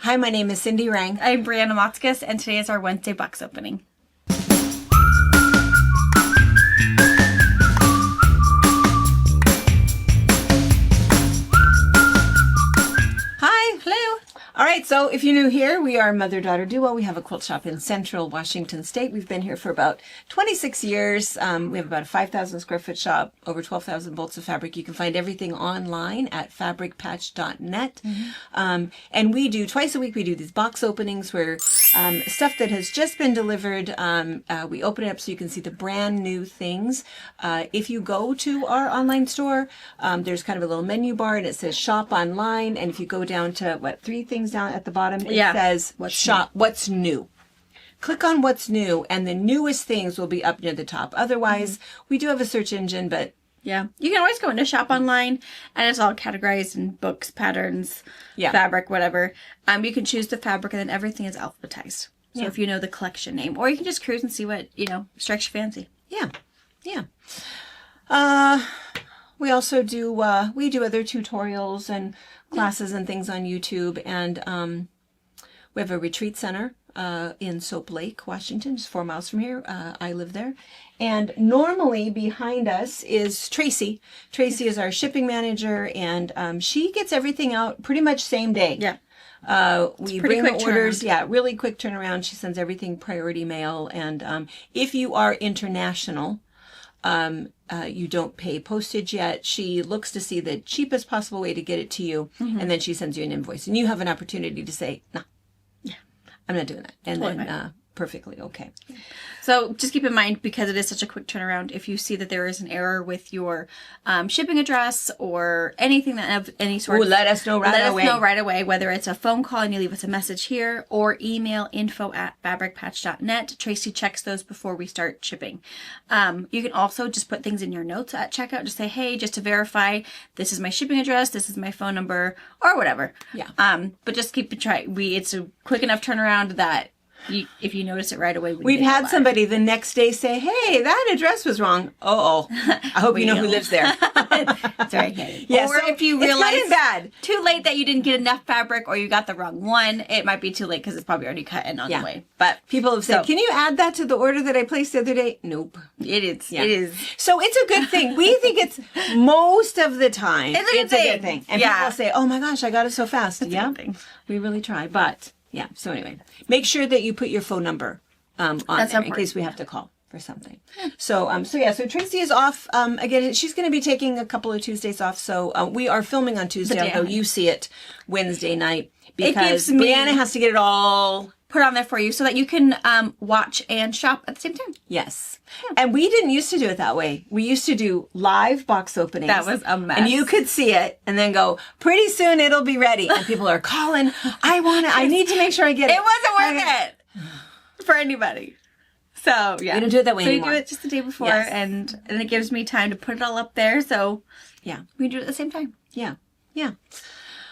Hi, my name is Cindy Rang. I'm Brianna Motzkus, and today is our Wednesday box opening. Hi. Hello. All right, so if you're new here, we are a mother-daughter duo. We have a quilt shop in Central Washington State. We've been here for about 26 years. We have about a 5,000 square foot shop, over 12,000 bolts of fabric. You can find everything online at fabricpatch.net. And we do, twice a week, we do these box openings where stuff that has just been delivered, we open it up so you can see the brand new things. If you go to our online store, there's kind of a little menu bar and it says shop online. And if you go down to, 3 things down at the bottom, it says what's new. Click on what's new and the newest things will be up near the top. Otherwise, we do have a search engine, but yeah, you can always go into shop online and it's all categorized in books, patterns, fabric, whatever. You can choose the fabric and then everything is alphabetized. So if you know the collection name, or you can just cruise and see what, strikes your fancy. Yeah. We also do, we do other tutorials and classes and things on YouTube. And we have a retreat center in Soap Lake, Washington, just 4 miles from here. I live there. And normally behind us is Tracy. Tracy is our shipping manager, and she gets everything out pretty much same day. Yeah. We bring the orders. Yeah, really quick turnaround. She sends everything priority mail. And if you are international, you don't pay postage yet. She looks to see the cheapest possible way to get it to you, and then she sends you an invoice. And you have an opportunity to say, no, I'm not doing that. And then perfectly okay. So just keep in mind, because it is such a quick turnaround, if you see that there is an error with your shipping address or anything that of any sort, let us know right away. Let us know right away, whether it's a phone call and you leave us a message here or email info@fabricpatch.net. Tracy checks those before we start shipping. You can also just put things in your notes at checkout. Just say, hey, just to verify, this is my shipping address, this is my phone number, or whatever. Yeah. But just keep it it's a quick enough turnaround that if you notice it right away, we've had somebody the next day say, "Hey, that address was wrong." I hope you know who lives there. Sorry. Yeah, or so if you realize it's bad, too late that you didn't get enough fabric or you got the wrong one, it might be too late because it's probably already cut and on the way. But people have said, "Can you add that to the order that I placed the other day?" Nope. It is. Yeah. It is. So it's a good thing. We think it's most of the time. It's a good thing. And people say, "Oh my gosh, I got it so fast." We really try, but. Yeah. So anyway, make sure that you put your phone number on there in case we have to call for something. So so Tracy is off again. She's going to be taking a couple of Tuesdays off. So we are filming on Tuesday, although you see it Wednesday night because Brianna has to get it all put on there for you so that you can watch and shop at the same time. Yes. And we didn't used to do it that way. We used to do live box openings. That was a mess. And you could see it and then go, pretty soon it'll be ready. And people are calling, I need to make sure I get it. It wasn't worth it for anybody. So, yeah. We don't do it that way anymore. anymore. So you do it just the day before and it gives me time to put it all up there. So, we do it at the same time. Yeah.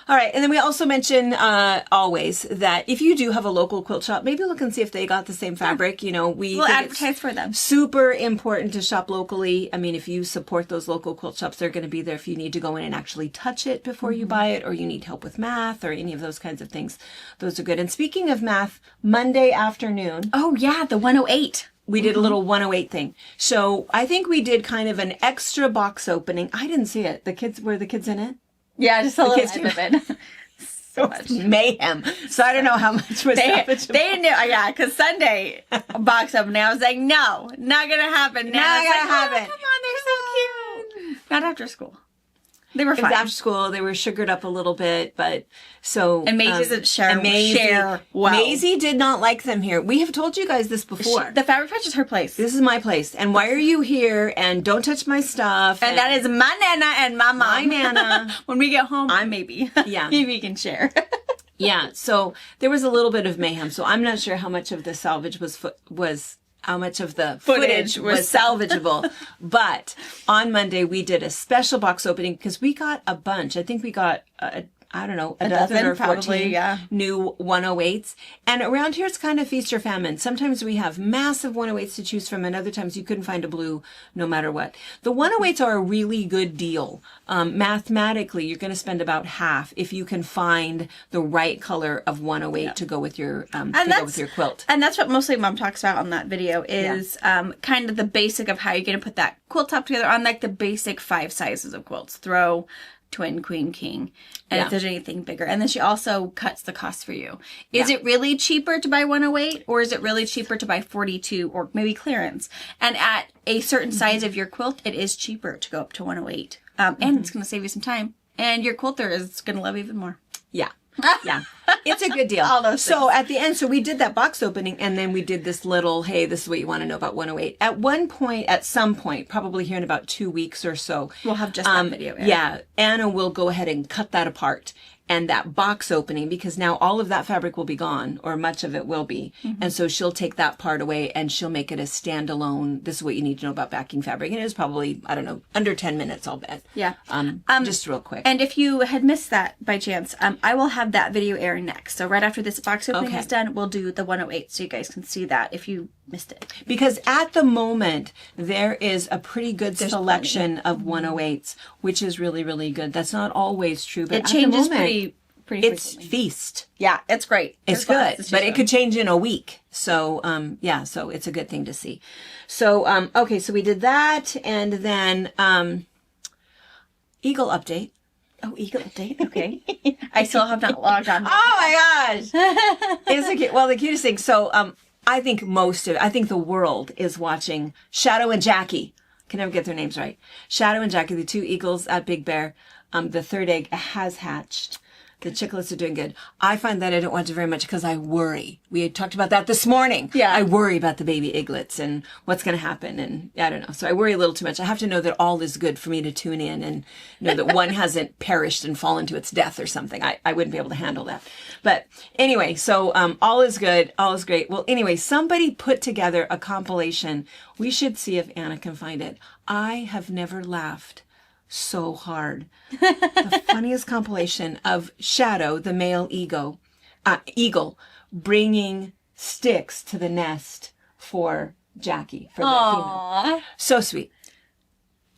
All right. And then we also mention always that if you do have a local quilt shop, maybe look and see if they got the same fabric. We'll advertise for them. Super important to shop locally. I mean, if you support those local quilt shops, they're going to be there if you need to go in and actually touch it before you buy it, or you need help with math or any of those kinds of things. Those are good. And speaking of math, Monday afternoon. Oh, yeah. The 108. We did a little 108 thing. So I think we did kind of an extra box opening. I didn't see it. Were the kids in it? Yeah, just a little bit of it. So much mayhem. So I don't know how much was salvageable. They knew, because Sunday box opening, I was like, no, not gonna happen. Not gonna happen. Come on, they're so cute. Not after school. They were fine. It was after school. They were sugared up a little bit, but so. And Maisie doesn't share well. Maisie did not like them here. We have told you guys this before. The Fabric Patch is her place. This is my place. And why are you here? And don't touch my stuff. And that is my Nana and my mom. My Nana. When we get home, maybe. Yeah. Maybe we can share. Yeah. So there was a little bit of mayhem. So I'm not sure how much of the salvage was how much of the footage was salvageable. But on Monday, we did a special box opening because we got a bunch. I think we got, I don't know, a dozen dozen, or 14 probably, yeah. new 108s. And around here, it's kind of feast or famine. Sometimes we have massive 108s to choose from, and other times you couldn't find a blue no matter what. The 108s are a really good deal. Mathematically, you're going to spend about half if you can find the right color of 108 to go with your quilt. And that's what mostly Mom talks about on that video is kind of the basic of how you're going to put that quilt top together on like the basic 5 sizes of quilts. Throw, twin, queen, king, and if there's anything bigger. And then she also cuts the cost for you. Is it really cheaper to buy 108 or is it really cheaper to buy 42 or maybe clearance? And at a certain size of your quilt, it is cheaper to go up to 108. And it's going to save you some time. And your quilter is going to love you even more. Yeah. Yeah. It's a good deal. All those so at the end, so we did that box opening and then we did this little, hey, this is what you want to know about 108. At some point, probably here in about 2 weeks or so. We'll have just that video. Yeah. Anna will go ahead and cut that apart. And that box opening, because now all of that fabric will be gone, or much of it will be. And so she'll take that part away and she'll make it a standalone, this is what you need to know about backing fabric. And it is probably, I don't know, under 10 minutes, I'll bet. Yeah. Just real quick. And if you had missed that by chance, I will have that video airing next. So right after this box opening is done, we'll do the 108 so you guys can see that if you missed it. Because at the moment, there is a pretty good selection of 108s, which is really, really good. That's not always true, but It changes at the moment, pretty it's frequently. feast. Yeah, it's great. It's There's lots good, to but choose it could change in a week. So, so it's a good thing to see. So, okay, so we did that, and then Eagle update. Oh, Eagle update. Okay. I still have not logged on. Oh my gosh! It's the well, the cutest thing. So, I think the world is watching Shadow and Jackie. Can never get their names right. Shadow and Jackie, the 2 eagles at Big Bear. The 3rd egg has hatched. The chicklets are doing good. I find that I don't watch it very much because I worry. We had talked about that this morning. Yeah. I worry about the baby eaglets and what's going to happen. And I don't know. So I worry a little too much. I have to know that all is good for me to tune in and know that one hasn't perished and fallen to its death or something. I wouldn't be able to handle that. But anyway, so all is good. All is great. Well, anyway, somebody put together a compilation. We should see if Anna can find it. I have never laughed so hard. The funniest compilation of Shadow, the male eagle, bringing sticks to the nest for Jackie, for the female. So sweet.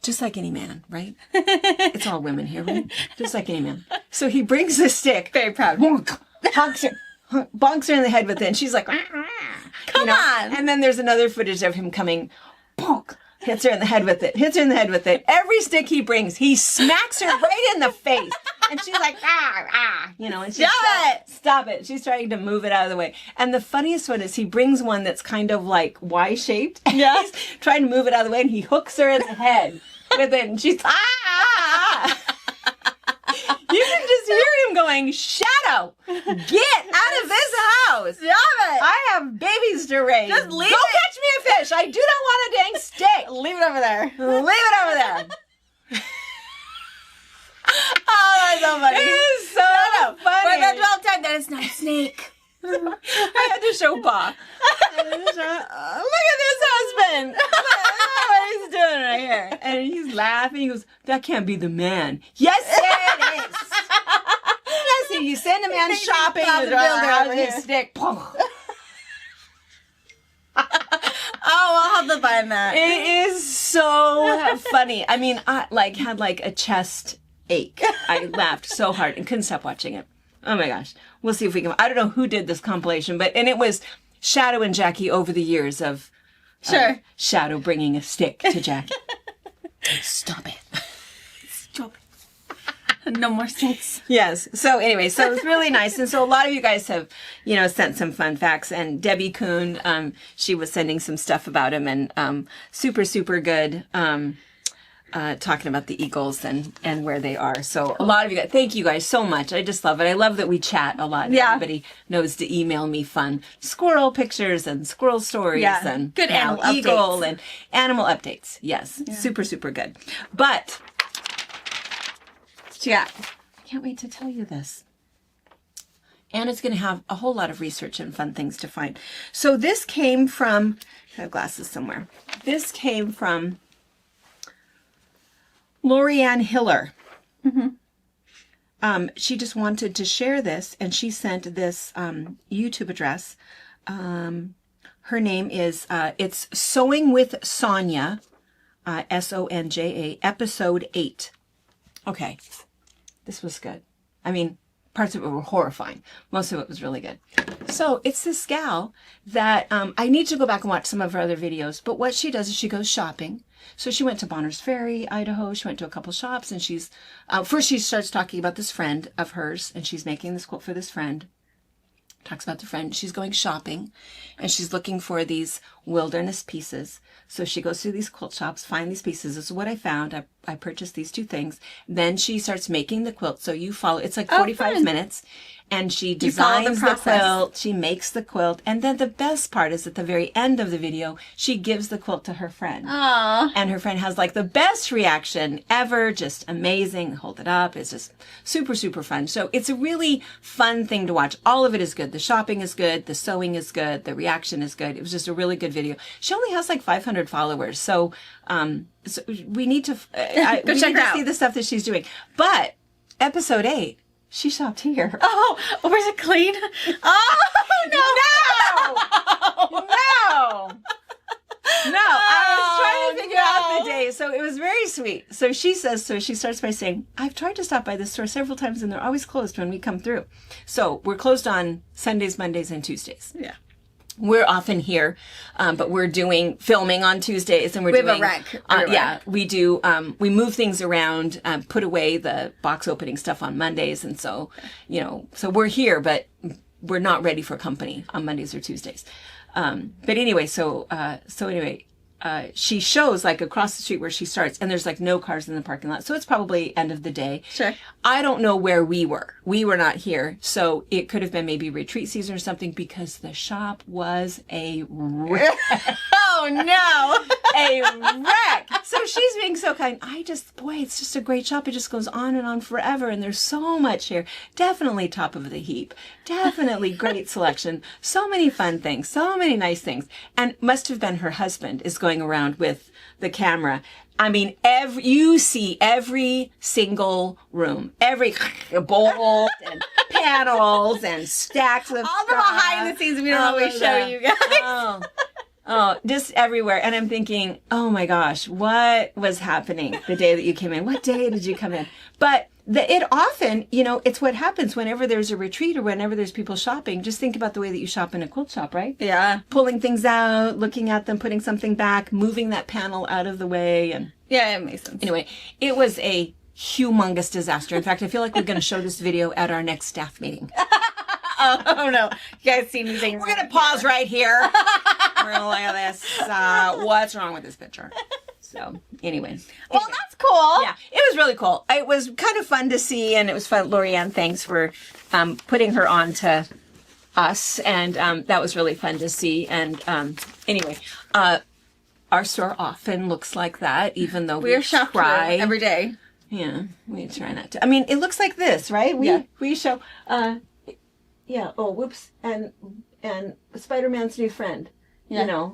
Just like any man, right? It's all women here, right? Just like any man. So he brings the stick. Very proud. Bonks her in the head with it, and she's like, Come on. And then there's another footage of him coming, bonk, hits her in the head with it, hits her in the head with it. Every stick he brings, he smacks her right in the face. And she's like, and she's stop it. She's trying to move it out of the way. And the funniest one is he brings one that's kind of like Y-shaped. Yeah. He's trying to move it out of the way, and he hooks her in the head with it, and she's, You can just hear him going, Shadow, get out of this house. Stop it. I have babies to raise. Just leave Go it. catch me a fish. I do not want a dang stick. Leave it over there. Leave it over there. Oh, that's so funny. It is so funny. For the 12th time, that is not a snake. I had to show Bob. Look at this husband. Look what he's doing right here. And he's laughing. He goes, that can't be the man. Yes, it is. Yes, you send a man shopping with his stick. Oh, I'll have to find that. It is so funny. I mean, I had a chest ache. I laughed so hard and couldn't stop watching it. Oh my gosh. We'll see if we can. I don't know who did this compilation, and it was Shadow and Jackie over the years of Shadow bringing a stick to Jackie. Stop it. Stop it. No more sticks. Yes. So anyway, so it's really nice. And so a lot of you guys have, sent some fun facts. And Debbie Kuhn, she was sending some stuff about him, and super, super good. Talking about the eagles and where they are. So a lot of you guys, thank you guys so much. I just love it. I love that we chat a lot. Yeah. Everybody knows to email me fun squirrel pictures and squirrel stories and good animal eagle updates. and animal updates. Yes. Yeah. Super, super good. But I can't wait to tell you this. Anna's going to have a whole lot of research and fun things to find. So this came from, I have glasses somewhere. This came from Lorianne Hiller. Mm-hmm. she just wanted to share this, and she sent this YouTube address. Her name is, it's Sewing with Sonia, Sonja, episode 8. Okay, this was good. I mean, parts of it were horrifying. Most of it was really good. So it's this gal that I need to go back and watch some of her other videos. But what she does is she goes shopping. So she went to Bonners Ferry, Idaho. She went to a couple shops, and she's first she starts talking about this friend of hers, and she's making this quilt for this friend. Talks about the friend. She's going shopping, and she's looking for these wilderness pieces. So she goes through these quilt shops, find these pieces. This is what I found. I purchased these 2 things. Then she starts making the quilt. So you follow. It's like 45 minutes. And she designs the quilt. She makes the quilt. And then the best part is at the very end of the video, she gives the quilt to her friend. Aww. And her friend has like the best reaction ever. Just amazing. Hold it up. It's just super, super fun. So it's a really fun thing to watch. All of it is good. The shopping is good. The sewing is good. The reaction is good. It was just a really good video. She only has like 500 followers. So, so we need to, we check need her to out. see the stuff that she's doing. But episode 8, she shopped here. Oh, was it clean? Oh, no. No! I was trying to figure out the day. So it was very sweet. So she says, so she starts by saying, I've tried to stop by this store several times and they're always closed when we come through. So we're closed on Sundays, Mondays, and Tuesdays. Yeah. We're often here, but we're doing filming on Tuesdays, and we have doing a rec. yeah, we do. We move things around, put away the box opening stuff on Mondays, and so so we're here, but we're not ready for company on Mondays or Tuesdays. But anyway, so anyway. She shows like across the street where she starts, and there's like no cars in the parking lot. So it's probably end of the day. Sure. I don't know where we were. We were not here. So it could have been maybe retreat season or something, because the shop was a wreck. Oh, no. A wreck. So she's being so kind. It's just a great shop. It just goes on and on forever. And there's so much here. Definitely top of the heap. Definitely great selection. So many fun things. So many nice things. And must have been her husband is going around with the camera. I mean, you see every single room, every bolt and panels and stacks of All the stuff. behind the scenes we don't always show you guys. Oh, just everywhere. And I'm thinking, oh my gosh, what was happening the day that you came in? What day did you come in? But it often, it's what happens whenever there's a retreat or whenever there's people shopping. Just think about the way that you shop in a quilt shop, right? Yeah. Pulling things out, looking at them, putting something back, moving that panel out of the way. And Yeah, it makes sense. anyway, it was a humongous disaster. In fact, I feel like we're going to show this video at our next staff meeting. Oh, no. You guys see me saying We're going to pause right here. We're going to look at this. What's wrong with this picture? So, anyway. Well, that's cool. Yeah, it was really cool. It was kind of fun to see, and it was fun. Lorianne, thanks for putting her on to us, and that was really fun to see. And anyway, our store often looks like that, even though We are shopped try every day. Yeah, we try not to. I mean, it looks like this, right? We show. Yeah. Oh, whoops. And Spider-Man's new friend. Yeah.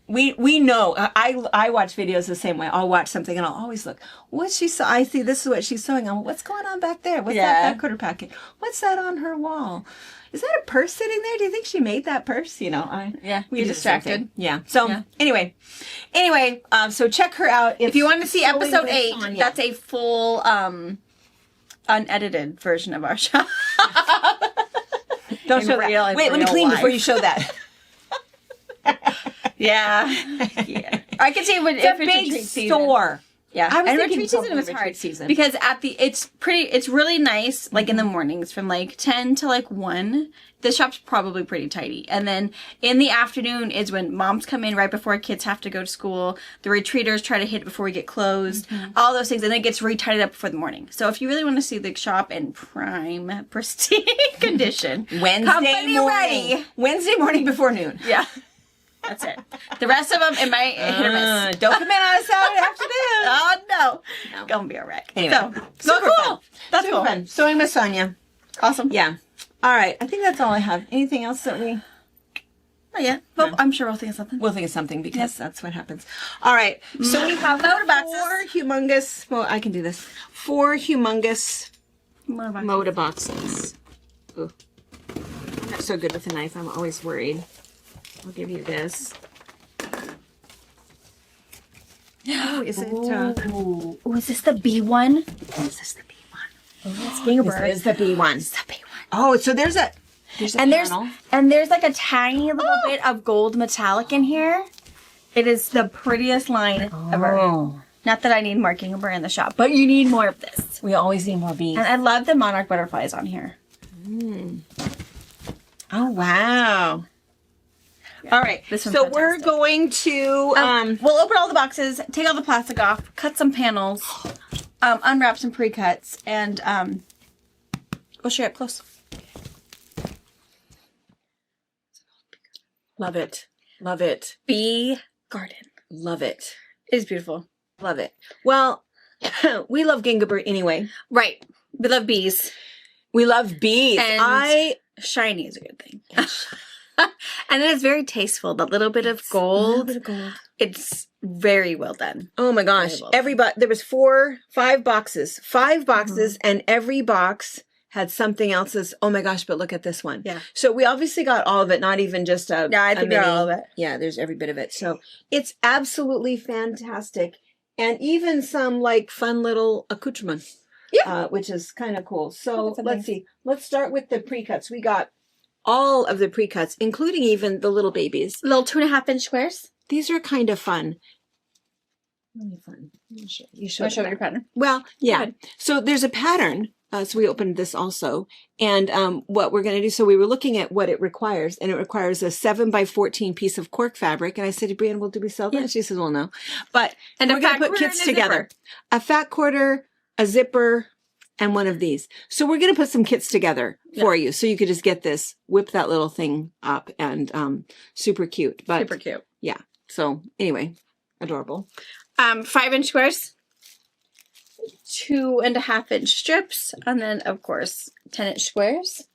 We know. I watch videos the same way. I'll watch something and I'll always look. What's she sew? I see this is what she's sewing on. What's going on back there? What's that quarter packet? What's that on her wall? Is that a purse sitting there? Do you think she made that purse? We you're do distracted. something. Yeah. So anyway, so check her out. If you want to see Sewing episode with 8, Sonia. that's a full unedited version of our shop. Don't show real- that. in Wait, let me real clean life. before you show that. Yeah. I could see if It's a it's big retreat season. store. Yeah, I was and thinking retreat season probably was retreat hard season. because it's really nice. Like in the mornings from like 10 to like 1, the shop's probably pretty tidy. And then in the afternoon is when moms come in right before kids have to go to school. The retreaters try to hit before we get closed. All those things, and then it gets re-tidied up for the morning. So if you really want to see the shop in prime, pristine condition, Wednesday company morning. ready. Wednesday morning before noon. Yeah. That's it. The rest of them, it might hit or miss. Don't come in on a Saturday afternoon. Oh, no. Gonna be a wreck. Anyway, So super cool. fun. That's Super cool. fun. Sewing with Sonia. Awesome. Yeah. All right. I think that's all I have. Anything else that we... Not yet. But I'm sure we'll think of something. We'll think of something because that's what happens. All right. So we have Load boxes. 4 humongous... Well, I can do this. 4 humongous Moda boxes. Ooh. I'm not so good with a knife. I'm always worried. I'll give you this. Oh, is it? Oh, is this the B one? Is this the B one? Oh, that's Gingerbread. This is the B one. It's the B one. Oh, so there's a panel. there's like a tiny little bit of gold metallic in here. It is the prettiest line ever. Oh. Not that I need more Gingerbread in the shop, but you need more of this. We always need more bees. And I love the monarch butterflies on here. Oh, wow. All right. This one's So we're fantastic. going to We'll open all the boxes, take all the plastic off, cut some panels, unwrap some pre-cuts, and we'll show you up close. love it. Love it. Bee garden. Love it. It is beautiful. Love it. Well, we love Gingerbread anyway. Right. We love bees. We love bees. And shiny is a good thing. And it is very tasteful. The little bit of gold. It's very well done. Oh my gosh. Very well. Everybody, there was 5 boxes, and every box had something else. Oh my gosh, but look at this one. Yeah. So we obviously got all of it, not even just a Yeah, I think a we got mini. all of it. Yeah, there's every bit of it. So it's absolutely fantastic. And even some like fun little accoutrement. Yeah. Which is kind of cool. So That's let's see. Let's start with the pre-cuts. We got all of the pre-cuts, including even the little babies. Little 2.5-inch squares. These are kind of fun. Really fun. You show I'll show you your pattern. Well, yeah. ahead. So there's a pattern. So we opened this also. And what we're going to do, so we were looking at what it requires, and it requires a 7x14 piece of cork fabric. And I said to Brianna, well, do we sell that? Yeah. She says, well, no. But And we're a going fat to put quarter kits and a together. zipper. A fat quarter, a zipper, and one of these. So we're going to put some kits together for you. So you could just get this, whip that little thing up, and super cute. But Super cute. yeah. So anyway, adorable. 5-inch squares. 2.5-inch strips. And then, of course, 10-inch squares.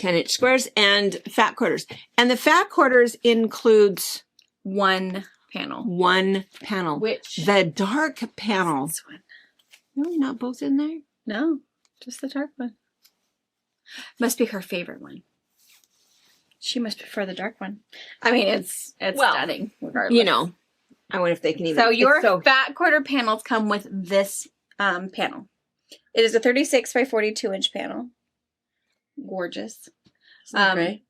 10-inch squares and fat quarters. And the fat quarters includes One panel. one panel. Which? The dark panel. This one. Really not both in there? No, just the dark one. Must be her favorite one. She must prefer the dark one. I mean, it's Well, stunning, regardless. You know, I wonder if they can even. So your it's fat quarter panels come with this panel. It is a 36 by 42-inch panel. Gorgeous. right?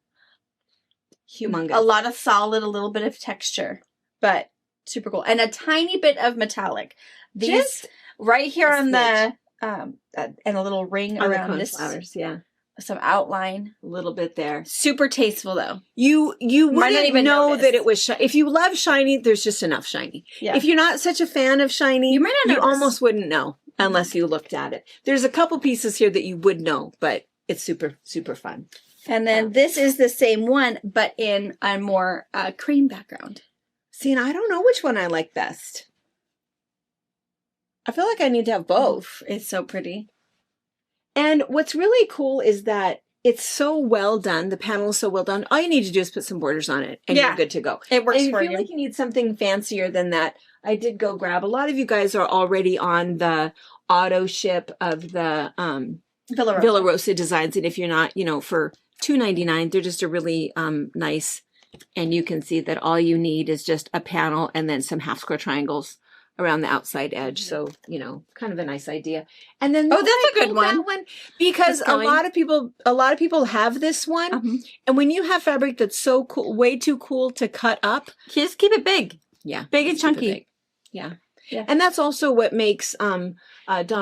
Humongous. A lot of solid, a little bit of texture, but super cool. And a tiny bit of metallic. These Just right here a on the and a little ring on the around this, coneflowers, yeah, some outline. a little bit there. Super tasteful though. You Might not wouldn't even know notice. that it was shiny. If you love shiny, there's just enough shiny. Yeah. If you're not such a fan of shiny, You might not you notice. almost wouldn't know unless you looked at it. There's a couple pieces here that you would know, but it's super, super fun. And then this is the same one, but in a more cream background. See, and I don't know which one I like best. I feel like I need to have both. It's so pretty. And what's really cool is that it's so well done. The panel is so well done. All you need to do is put some borders on it, and Yeah. you're good to go. It works And if for you feel you. like you need something fancier than that, I did go grab. A lot of you guys are already on the auto ship of the Villa Rosa. Villa Rosa designs, and if you're not, for $2.99, they're just a really nice. And you can see that all you need is just a panel and then some half square triangles around the outside edge. So, kind of a nice idea. And then Oh, that's a good that one. because That's a going. lot of people have this one. Uh-huh. And when you have fabric that's so cool, way too cool to cut up, Just keep it big. yeah, Big and just keep it chunky. big. Yeah. Yeah. And that's also what makes Donna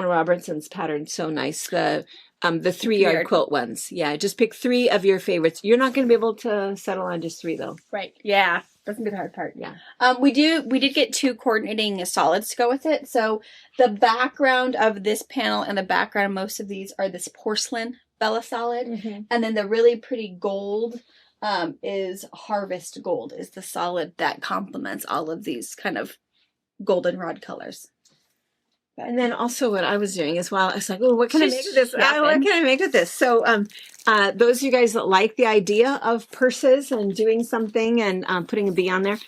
Robertson's pattern so nice. The 3-yard Three-yard. quilt ones. Yeah, just pick 3 of your favorites. You're not going to be able to settle on just 3 though. Right. Yeah. That's gonna be the hard part. Yeah. We did get 2 coordinating solids to go with it. So the background of this panel and the background of most of these are this porcelain Bella solid. And then the really pretty gold is Harvest Gold, is the solid that complements all of these kind of goldenrod colors. And then also what I was doing as well, I was like, oh, what can I She's make with this? shopping. What can I make with this? So those of you guys that like the idea of purses and doing something and putting a bee on there,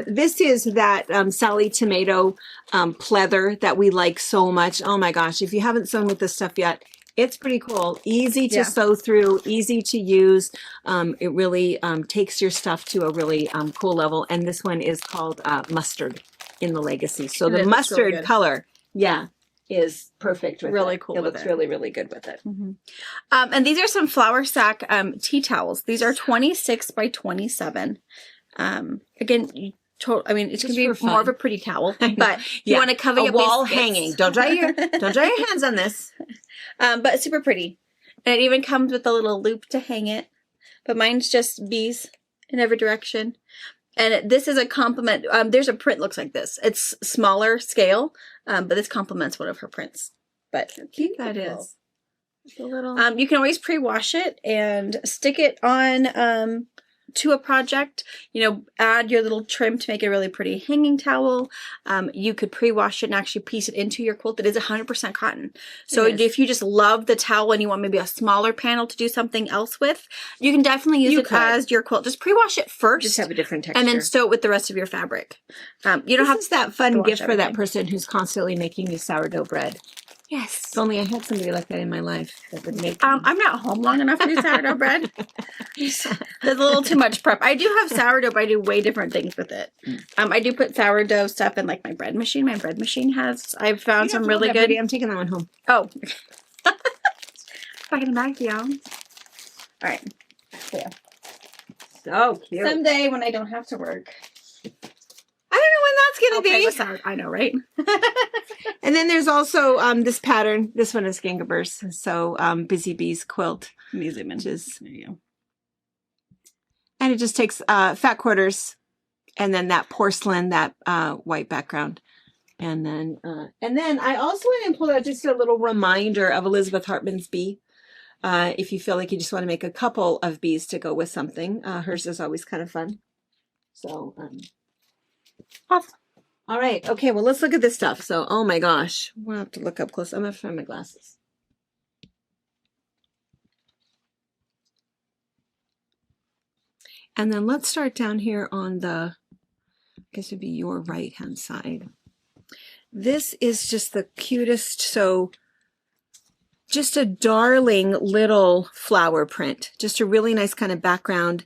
this is that Sally Tomato pleather that we like so much. Oh my gosh, if you haven't sewn with this stuff yet, It's pretty cool. Easy to Yeah. sew through, easy to use. It really takes your stuff to a really cool level. And this one is called mustard in the Legacy. So And the it looks really mustard good. color, yeah, is perfect with Really it. cool It with looks it. really, really good with it. And these are some Flour Sack tea towels. These are 26 by 27. Again, I mean, it's Just going to for be more fun. of a pretty towel, I know. but you want to cover a your wall biscuits. hanging. Don't dry your hands on this. But super pretty. And it even comes with a little loop to hang it. But mine's just bees in every direction. And this is a compliment. There's a print looks like this. It's smaller scale, but this complements one of her prints. But how cute that is. It's a little. You can always pre-wash it and stick it on to a project. You know, add your little trim to make a really pretty hanging towel. You could pre-wash it and actually piece it into your quilt. That is 100% cotton. So It is. if you just love the towel and you want maybe a smaller panel to do something else with, you can definitely use You it could. as your quilt. Just pre-wash it first. Just have a different texture. And then sew it with the rest of your fabric. You don't this have is that fun to wash gift for that everything. person who's constantly making you sourdough bread. Yes. If only I had somebody like that in my life that would make. me. I'm not home long enough to do sourdough bread. There's a little too much prep. I do have sourdough, but I do way different things with it. I do put sourdough stuff in like my bread machine. My bread machine I've found some really good. I'm taking that one home. Oh. Back in the bag, y'all. All right. Yeah. So cute. Someday when I don't have to work. I don't know when that's I'll gonna play be. with sourdough. I know, right? And then there's also this pattern. This one is Gingaber's. So Busy Bees quilt, Music which is, There you go. and it just takes fat quarters, and then that porcelain, that white background, and then I also went and pulled out just a little reminder of Elizabeth Hartman's bee. If you feel like you just want to make a couple of bees to go with something, hers is always kind of fun. So. Awesome. All right. Okay. Well, let's look at this stuff. So, oh my gosh, we'll have to look up close. I'm gonna find my glasses. And then let's start down here on the, I guess it'd be your right hand side. This is just the cutest. So, just a darling little flower print. Just a really nice kind of background,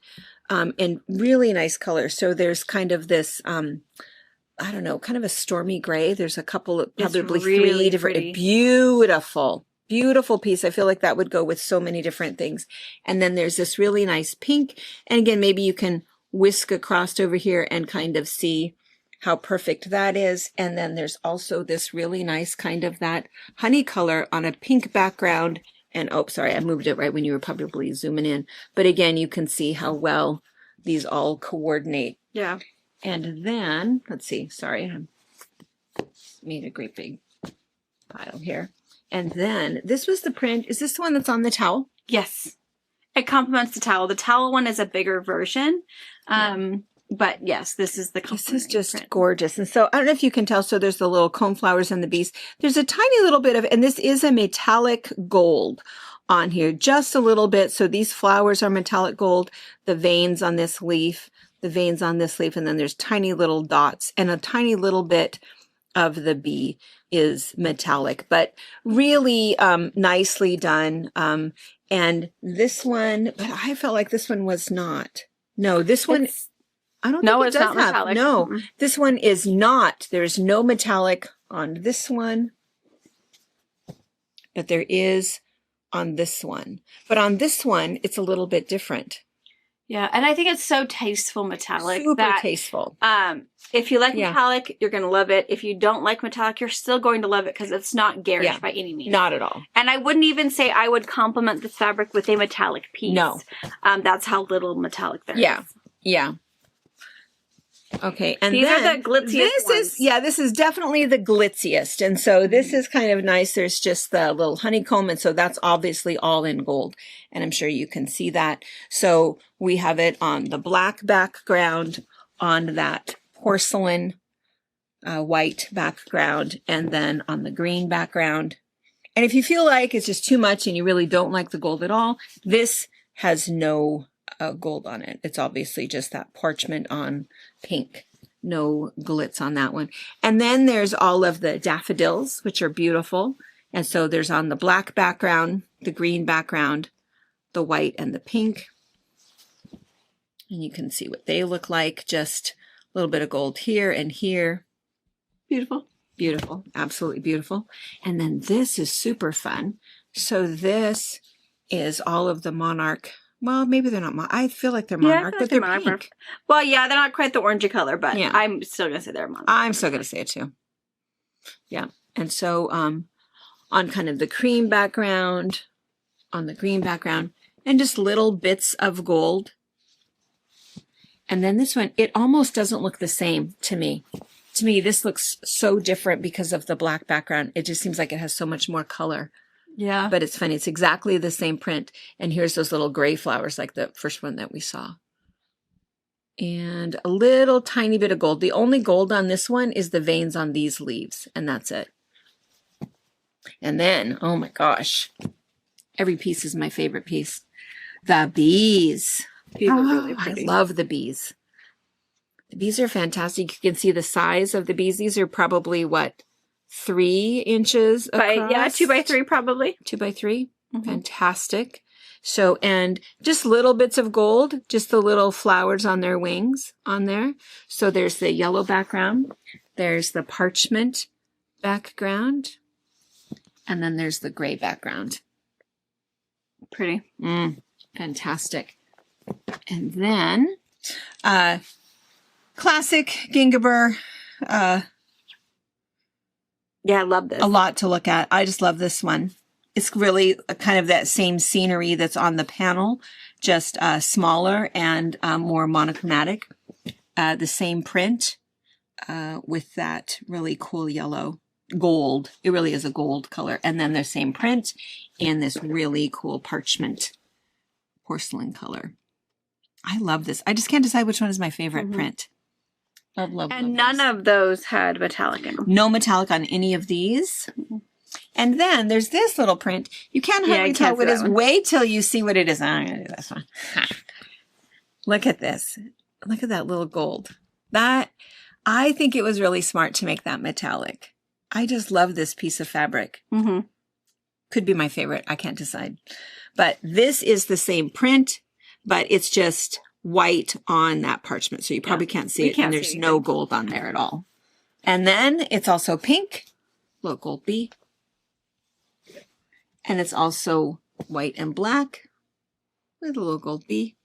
and really nice color. So there's kind of this. I don't know, kind of a stormy gray. There's a couple of It's probably really three different, pretty. beautiful piece. I feel like that would go with so many different things. And then there's this really nice pink. And again, maybe you can whisk across over here and kind of see how perfect that is. And then there's also this really nice kind of that honey color on a pink background. And oh, sorry, I moved it right when you were probably zooming in. But again, you can see how well these all coordinate. Yeah. And then, let's see, sorry, I made a great big pile here. And then, this was the print. Is this the one that's on the towel? Yes. It complements the towel. The towel one is a bigger version. But yes, this is the This is complementary just print. gorgeous. And so, I don't know if you can tell, so there's the little cone flowers and the bees. There's a tiny little bit of, and this is a metallic gold on here, just a little bit. So these flowers are metallic gold, the veins on this leaf, the veins on this leaf, and then there's tiny little dots, and a tiny little bit of the bee is metallic, but really nicely done. And this one, but I felt like this one was not. No, this one, It's- I don't No, think it it's does not have. metallic. No, Mm-mm. this one is not. There's no metallic on this one, but there is on this one. But on this one, it's a little bit different. Yeah, and I think it's so tasteful metallic Super that tasteful. if you like Yeah. metallic, you're going to love it. If you don't like metallic, you're still going to love it because it's not garish Yeah. by any means. Not at all. And I wouldn't even say I would complement this fabric with a metallic piece. No. That's how little metallic there Yeah. is. Yeah. Okay, and These are then the glitziest this ones. this is definitely the glitziest, and so this is kind of nice. There's just the little honeycomb, and so that's obviously all in gold, and I'm sure you can see that. So we have it on the black background, on that porcelain white background, and then on the green background. And if you feel like it's just too much and you really don't like the gold at all, this has no gold on it. It's obviously just that parchment on pink. No glitz on that one. And then there's all of the daffodils, which are beautiful. And so there's on the black background, the green background, the white and the pink. And you can see what they look like. Just a little bit of gold here and here. Beautiful. Beautiful. Absolutely beautiful. And then this is super fun. So this is all of the Monarch. Well, maybe they're not. I feel like they're Monarch, but they're pink. Well, yeah, they're not quite the orangey color, but Yeah. I'm still going to say they're Monarch. I'm still going to say it too. Yeah. And so on kind of the cream background, on the green background, and just little bits of gold. And then this one, it almost doesn't look the same to me. To me, this looks so different because of the black background. It just seems like it has so much more color. Yeah. But it's funny. It's exactly the same print. And here's those little gray flowers like the first one that we saw. And a little tiny bit of gold. The only gold on this one is the veins on these leaves. And that's it. And then, oh my gosh, every piece is my favorite piece. The bees. These are Oh, really pretty. I love the bees. The bees are fantastic. You can see the size of the bees. These are probably what, 3 inches across? Yeah, 2 by 3 probably. 2 by 3. Mhm. Fantastic. So, and just little bits of gold, just the little flowers on their wings on there. So there's the yellow background. There's the parchment background. And then there's the gray background. Pretty. Fantastic. And then, classic Gingerbread, Yeah, I love this. a lot to look at. I just love this one. It's really kind of that same scenery that's on the panel, just smaller and more monochromatic. The same print with that really cool yellow gold. It really is a gold color. And then the same print in this really cool parchment porcelain color. I love this. I just can't decide which one is my favorite print. Love, love, And love none this. of those had metallic in them. No metallic on any of these. And then there's this little print. You can't hardly you tell can't what see it is. that one. Wait till you see what it is. I'm going to do this one. Look at this. Look at that little gold. That, I think it was really smart to make that metallic. I just love this piece of fabric. Mm-hmm. Could be my favorite. I can't decide. But this is the same print, but it's just white on that parchment. So you probably can't see We it. can't And see there's anything. no gold on there at all. And then it's also pink. Little gold bee. And it's also white and black with a little gold bee.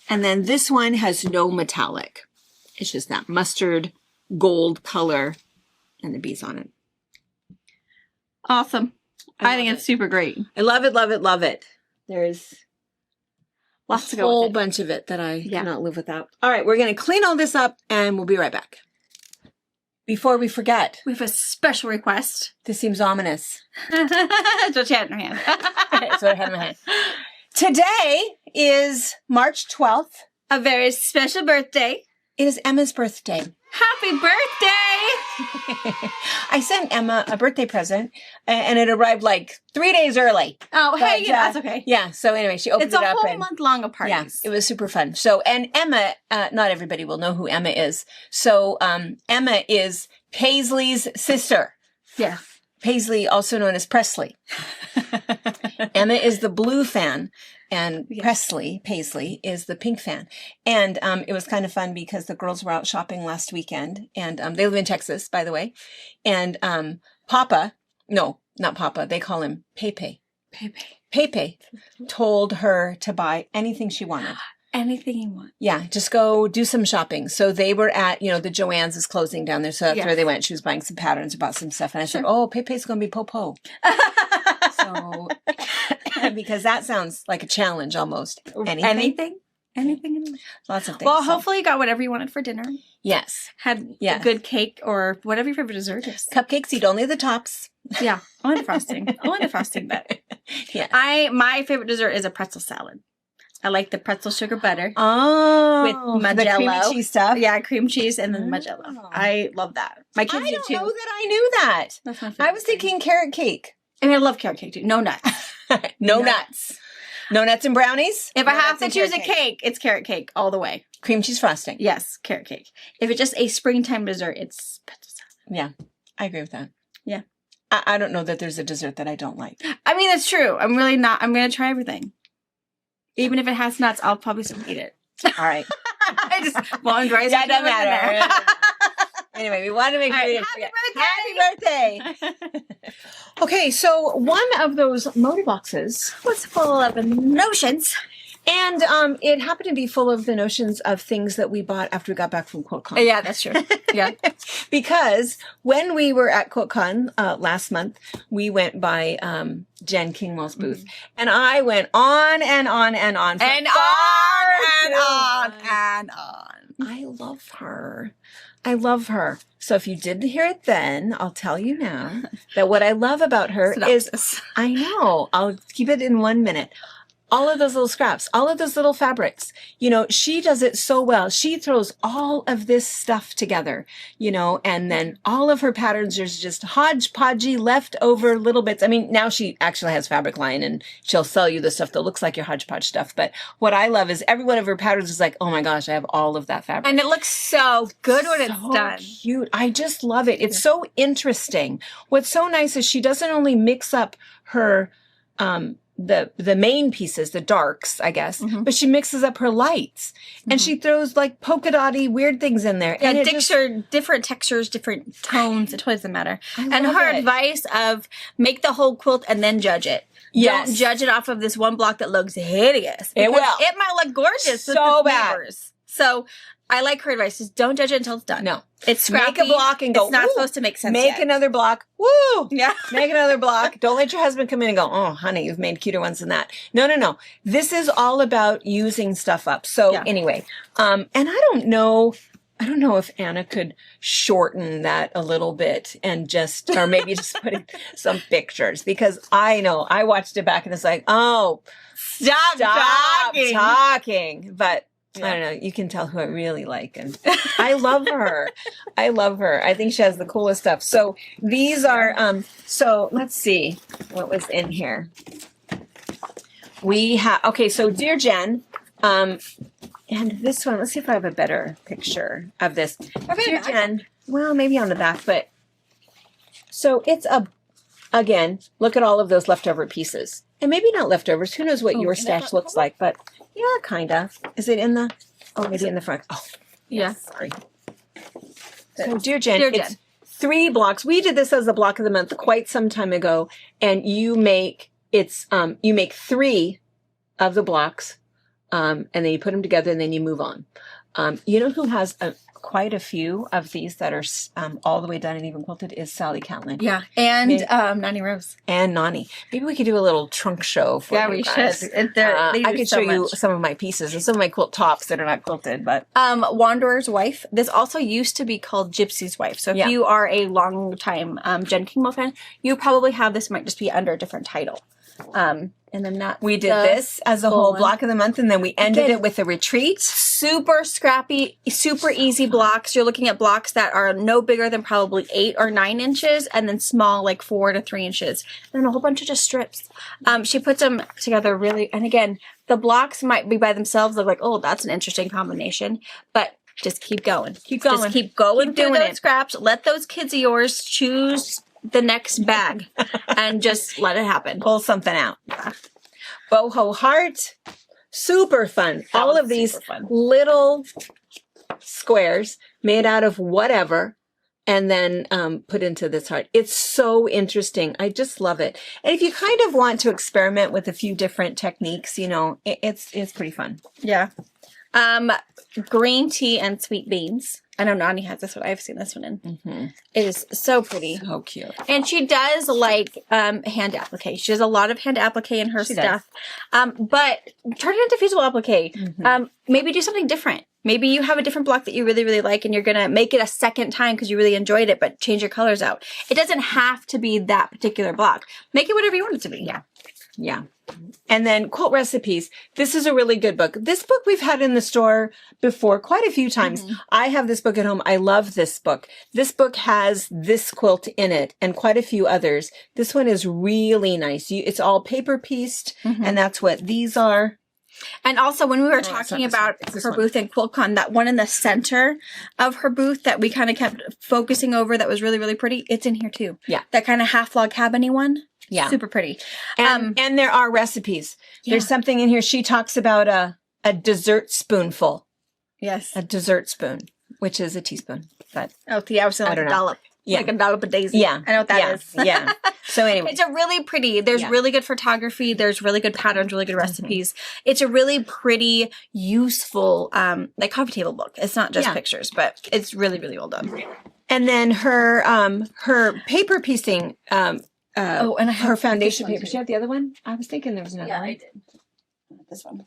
And then this one has no metallic. It's just that mustard gold color and the bees on it. Awesome. I think love it's super great. I love it, love it, love it. There's Lots to a go whole with it. bunch of it that I Yeah. cannot live without. All right, we're going to clean all this up and we'll be right back. Before we forget, We have a special request. this seems ominous. Just had in her hand. That's what I had in my hand. Today is March 12th. A very special birthday. It is Emma's birthday. Happy birthday! I sent Emma a birthday present and it arrived like 3 days early. Oh, hey, But, yeah, that's okay. Yeah, so anyway, she opened It's it a up whole and month long of yeah, parties. it was super fun. So, and Emma, not everybody will know who Emma is. So, Emma is Paisley's sister. Yeah. Paisley, also known as Presley. Emma is the blue fan, and Yes. Paisley, is the pink fan. And it was kind of fun because the girls were out shopping last weekend, and they live in Texas, by the way. And Papa, no, not Papa, they call him Pepe. Pepe told her to buy anything she wanted. Anything you want. Yeah, just go do some shopping. So they were at, the Joann's is closing down there. So that's Yes. where they went. She was buying some patterns, bought some stuff. And I said, oh, Pepe's going to be Popo. So, because that sounds like a challenge almost. Anything? Anything. Lots of things. Well, So, hopefully you got whatever you wanted for dinner. yes. Had Yeah. a good cake or whatever your favorite dessert is. Cupcakes, eat only the tops. Yeah, only the frosting. Only the frosting, but Yeah. my favorite dessert is a pretzel salad. I like the pretzel sugar butter. Oh. With the creamy Magella. cheese stuff. Yeah, cream cheese and then Magella. Oh. I love that. My kids I do don't too. know that I knew that. That's my favorite. I was thinking carrot cake. and I love carrot cake too. No nuts. No No. nuts. No nuts and brownies? If No I have nuts to and choose a carrot cake, it's carrot cake all the way. Cream cheese frosting. Yes, carrot cake. If it's just a springtime dessert, it's pretzel salad. Yeah, I agree with that. Yeah. I don't know that there's a dessert that I don't like. I mean, that's true. I'm really not. I'm going to try everything. Even if it has nuts, I'll probably still eat it. All right. I just won't enjoy it. Yeah, it doesn't matter. Anyway, we want to make sure you didn't forget. Happy birthday! Okay, so one of those motor boxes was full of notions. and it happened to be full of the notions of things that we bought after we got back from QuiltCon. Yeah, that's true. Yeah. Because when we were at QuiltCon last month, we went by Jen Kingwell's booth, and I went on and on and on. And on. I love her. I love her. So if you didn't hear it then, I'll tell you now that what I love about her is, I know, I'll keep it in 1 minute. All of those little scraps, all of those little fabrics, you know, she does it so well. She throws all of this stuff together, you know, and then all of her patterns are just hodgepodgey leftover little bits. I mean, now she actually has fabric line and she'll sell you the stuff that looks like your hodgepodge stuff. But what I love is every one of her patterns is like, oh my gosh, I have all of that fabric. And it looks so good when it's So done. cute. I just love it. It's so interesting. What's so nice is she doesn't only mix up her, the main pieces, the darks, I guess, but she mixes up her lights and she throws like polka dotty weird things in there. Yeah, and different textures, different tones. It totally doesn't matter. And love her it. advice of make the whole quilt and then judge it. Yes. Don't judge it off of this one block that looks hideous. It because will. It might look gorgeous. with So the bad. flavors. So I like her advice. Just don't judge it until it's done. No. It's scrappy. Make a block and go, It's not "Ooh, supposed to make sense make yet." another block. Woo! Yeah. Make another block. Don't let your husband come in and go, oh, honey, you've made cuter ones than that. No, no, no. This is all about using stuff up. So Yeah. anyway, and I don't know if Anna could shorten that a little bit and just, or maybe just put in some pictures, because I know I watched it back and it's like, oh, Stop talking. But Yeah. I don't know. You can tell who I really like. And I love her. I love her. I think she has the coolest stuff. So these are, so let's see what was in here. We have, okay, so Dear Jen, and this one, let's see if I have a better picture of this. Dear Jen, well, maybe on the back, but so it's again, look at all of those leftover pieces. And maybe not leftovers. Who knows what your stash looks like, but yeah, kind of. Is it in the, oh, maybe in the front. Oh, Yeah. sorry. So Dear Jen, Dear it's Jen. 3 blocks. We did this as a block of the month quite some time ago. And you make, you make 3 of the blocks, and then you put them together and then you move on. You know who has quite a few of these that are all the way done and even quilted is Sally Catlin. Yeah. And Nani Rose. And Nani. Maybe we could do a little trunk show for Yeah, you we guys. should. And they I do could so show you much. some of my pieces and some of my quilt tops that are not quilted, but Wanderer's Wife. This also used to be called Gypsy's Wife. So if Yeah. you are a long time Jen Kingwell fan, you probably have this, might just be under a different title. And then that we did this as a whole one. block of the month, and then we ended Again, it with a retreat. super scrappy, super easy blocks. You're looking at blocks that are no bigger than probably 8 or 9 inches, and then small, like 4 to 3 inches. And then a whole bunch of just strips. She puts them together really, and again, the blocks might be by themselves. They're like, oh, that's an interesting combination, but just keep going. Keep going. Just keep going Keep through doing those it. scraps. Let those kids of yours choose the next bag and just let it happen. Pull something out. Boho Heart, super fun. That All was of these super fun. little squares made out of whatever, and then put into this heart. It's so interesting. I just love it. And if you kind of want to experiment with a few different techniques, you know, it's pretty fun. Yeah. Green tea and sweet beans. I know Nani has this one. I've seen this one in. It is so pretty. So cute. And she does like hand applique. She does a lot of hand applique in her She does. stuff. But turn it into fusible applique. Maybe do something different. Maybe you have a different block that you really, really like and you're going to make it a second time because you really enjoyed it, but change your colors out. It doesn't have to be that particular block. Make it whatever you want it to be. Yeah. Yeah. And then Quilt Recipes. This is a really good book. This book we've had in the store before quite a few times. I have this book at home. I love this book. This book has this quilt in it and quite a few others. This one is really nice. It's all paper pieced, and that's what these are. And also, when we were it's not talking this about one. It's this her one. booth in QuiltCon, that one in the center of her booth that we kind of kept focusing over that was really, really pretty, it's in here too. Yeah. That kind of half log cabin-y one. Yeah. Super pretty. And there are recipes. Yeah. There's something in here. She talks about a dessert spoonful, Yes. a dessert spoon, which is a teaspoon. But Oh, yeah, I was saying I like don't a know. dollop. Yeah. Like a dollop of daisy. yeah. I know what that is. Yeah. So anyway. It's a really pretty, there's Yeah. really good photography, there's really good patterns, really good recipes. It's a really pretty, useful, like coffee table book. It's not just Yeah. pictures, but it's really, really well done. And then her paper piecing, and I have her foundation this one paper. too. She had the other one? I was thinking there was another one. did. This one.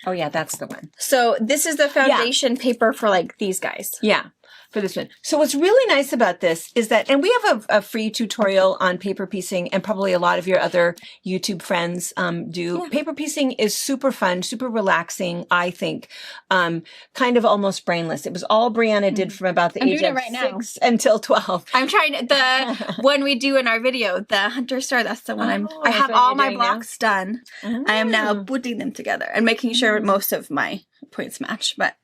Oh yeah, that's the one. So this is the foundation paper for like these guys. Yeah, for this one. So what's really nice about this is that, and we have a free tutorial on paper piecing, and probably a lot of your other YouTube friends do. Yeah. Paper piecing is super fun, super relaxing, I think. Kind of almost brainless. It was all Brianna did from about the I'm age doing of it right now. 6 until 12. I'm trying the one we do in our video, the Hunter Star. That's the one Oh, I that's have what all you're my doing now? blocks done. I am now putting them together and making sure most of my points match. But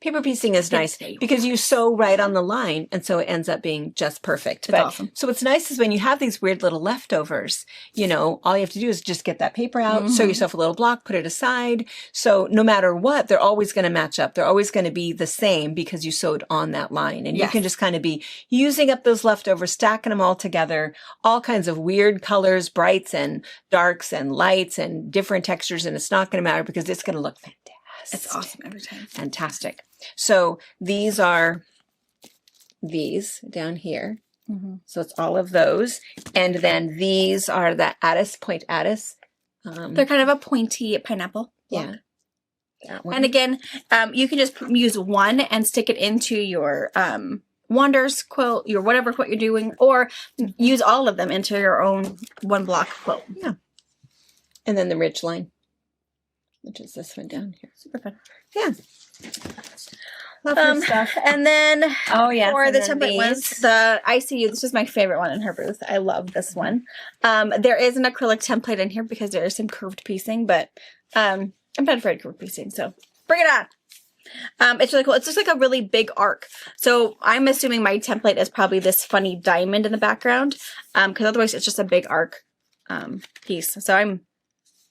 Paper piecing is nice stable. because you sew right on the line, and so it ends up being just perfect. It's awesome. So what's nice is when you have these weird little leftovers, you know, all you have to do is just get that paper out, sew yourself a little block, put it aside. So no matter what, they're always going to match up. They're always going to be the same because you sewed on that line. And you Yes. can just kind of be using up those leftovers, stacking them all together, all kinds of weird colors, brights and darks and lights and different textures. And it's not going to matter because it's going to look fantastic. it's awesome every time. Fantastic. So these are these down here. So it's all of those. And then these are the Point Addis. They're kind of a pointy pineapple. Yeah. That one. And again, you can just use one and stick it into your Wonders quilt, your whatever quilt you're doing, or use all of them into your own one block quilt. Yeah. And then the Ridge line, which is this one down here. Super fun. Yeah. Lovely stuff. And then Oh, yeah. for the template ones, the ICU, this is my favorite one in her booth. I love this one. There is an acrylic template in here because there is some curved piecing, but I'm not afraid of curved piecing, so bring it on. It's really cool. It's just like a really big arc. So I'm assuming my template is probably this funny diamond in the background, because otherwise it's just a big arc piece. So I'm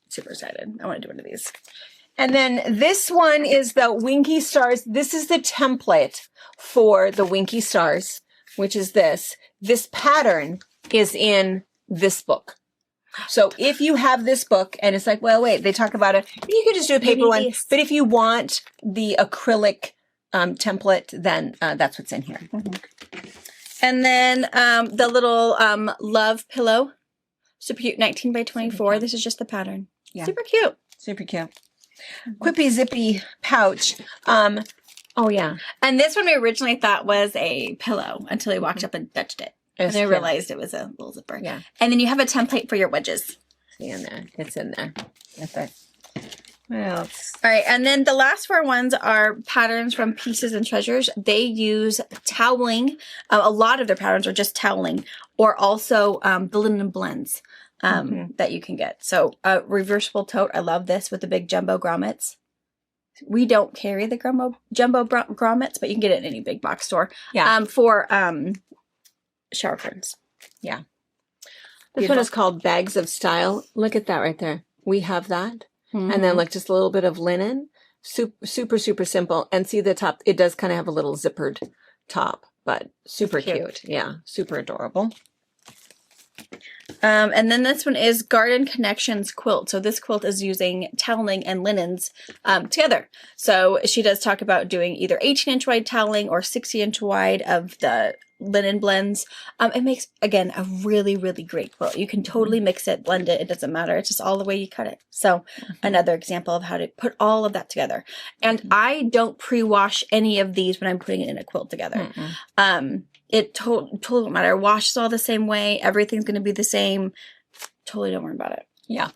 super excited. I want to do one of these. And then this one is the Winky Stars. This is the template for the Winky Stars, which is this. This pattern is in this book. So if you have this book and it's like, well, wait, they talk about it, you can just do a paper Maybe one. this. But if you want the acrylic template, then that's what's in here. And then the little love pillow. Super cute, 19 by 24. This is just the pattern. Yeah. Super cute. Super cute. Quippy zippy pouch. Oh yeah. And this one we originally thought was a pillow until we walked up and touched it. And It's I cute. realized it was a little zipper. Yeah. And then you have a template for your wedges. See in there. It's in there. That's it. What else? All right. And then the last four ones are patterns from Pieces and Treasures. They use toweling. A lot of their patterns are just toweling, or also the linen blends that you can get. So reversible tote. I love this with the big jumbo grommets. We don't carry the jumbo grommets, but you can get it in any big box store. Yeah. For shower curtains. Yeah. This Beautiful. one is called Bags of Style. Look at that right there. We have that. And then like just a little bit of linen. Super, super simple. And see the top, it does kind of have a little zippered top, but super cute. Yeah. Super adorable. And then this one is Garden Connections quilt. So this quilt is using toweling and linens together. So she does talk about doing either 18-inch wide toweling or 60-inch wide of the linen blends. It makes, again, a really, really great quilt. You can totally mix it, blend it. It doesn't matter. It's just all the way you cut it. So another example of how to put all of that together. And I don't pre-wash any of these when I'm putting it in a quilt together. It totally won't matter. Washes all the same way. Everything's going to be the same. Totally don't worry about it. Yeah.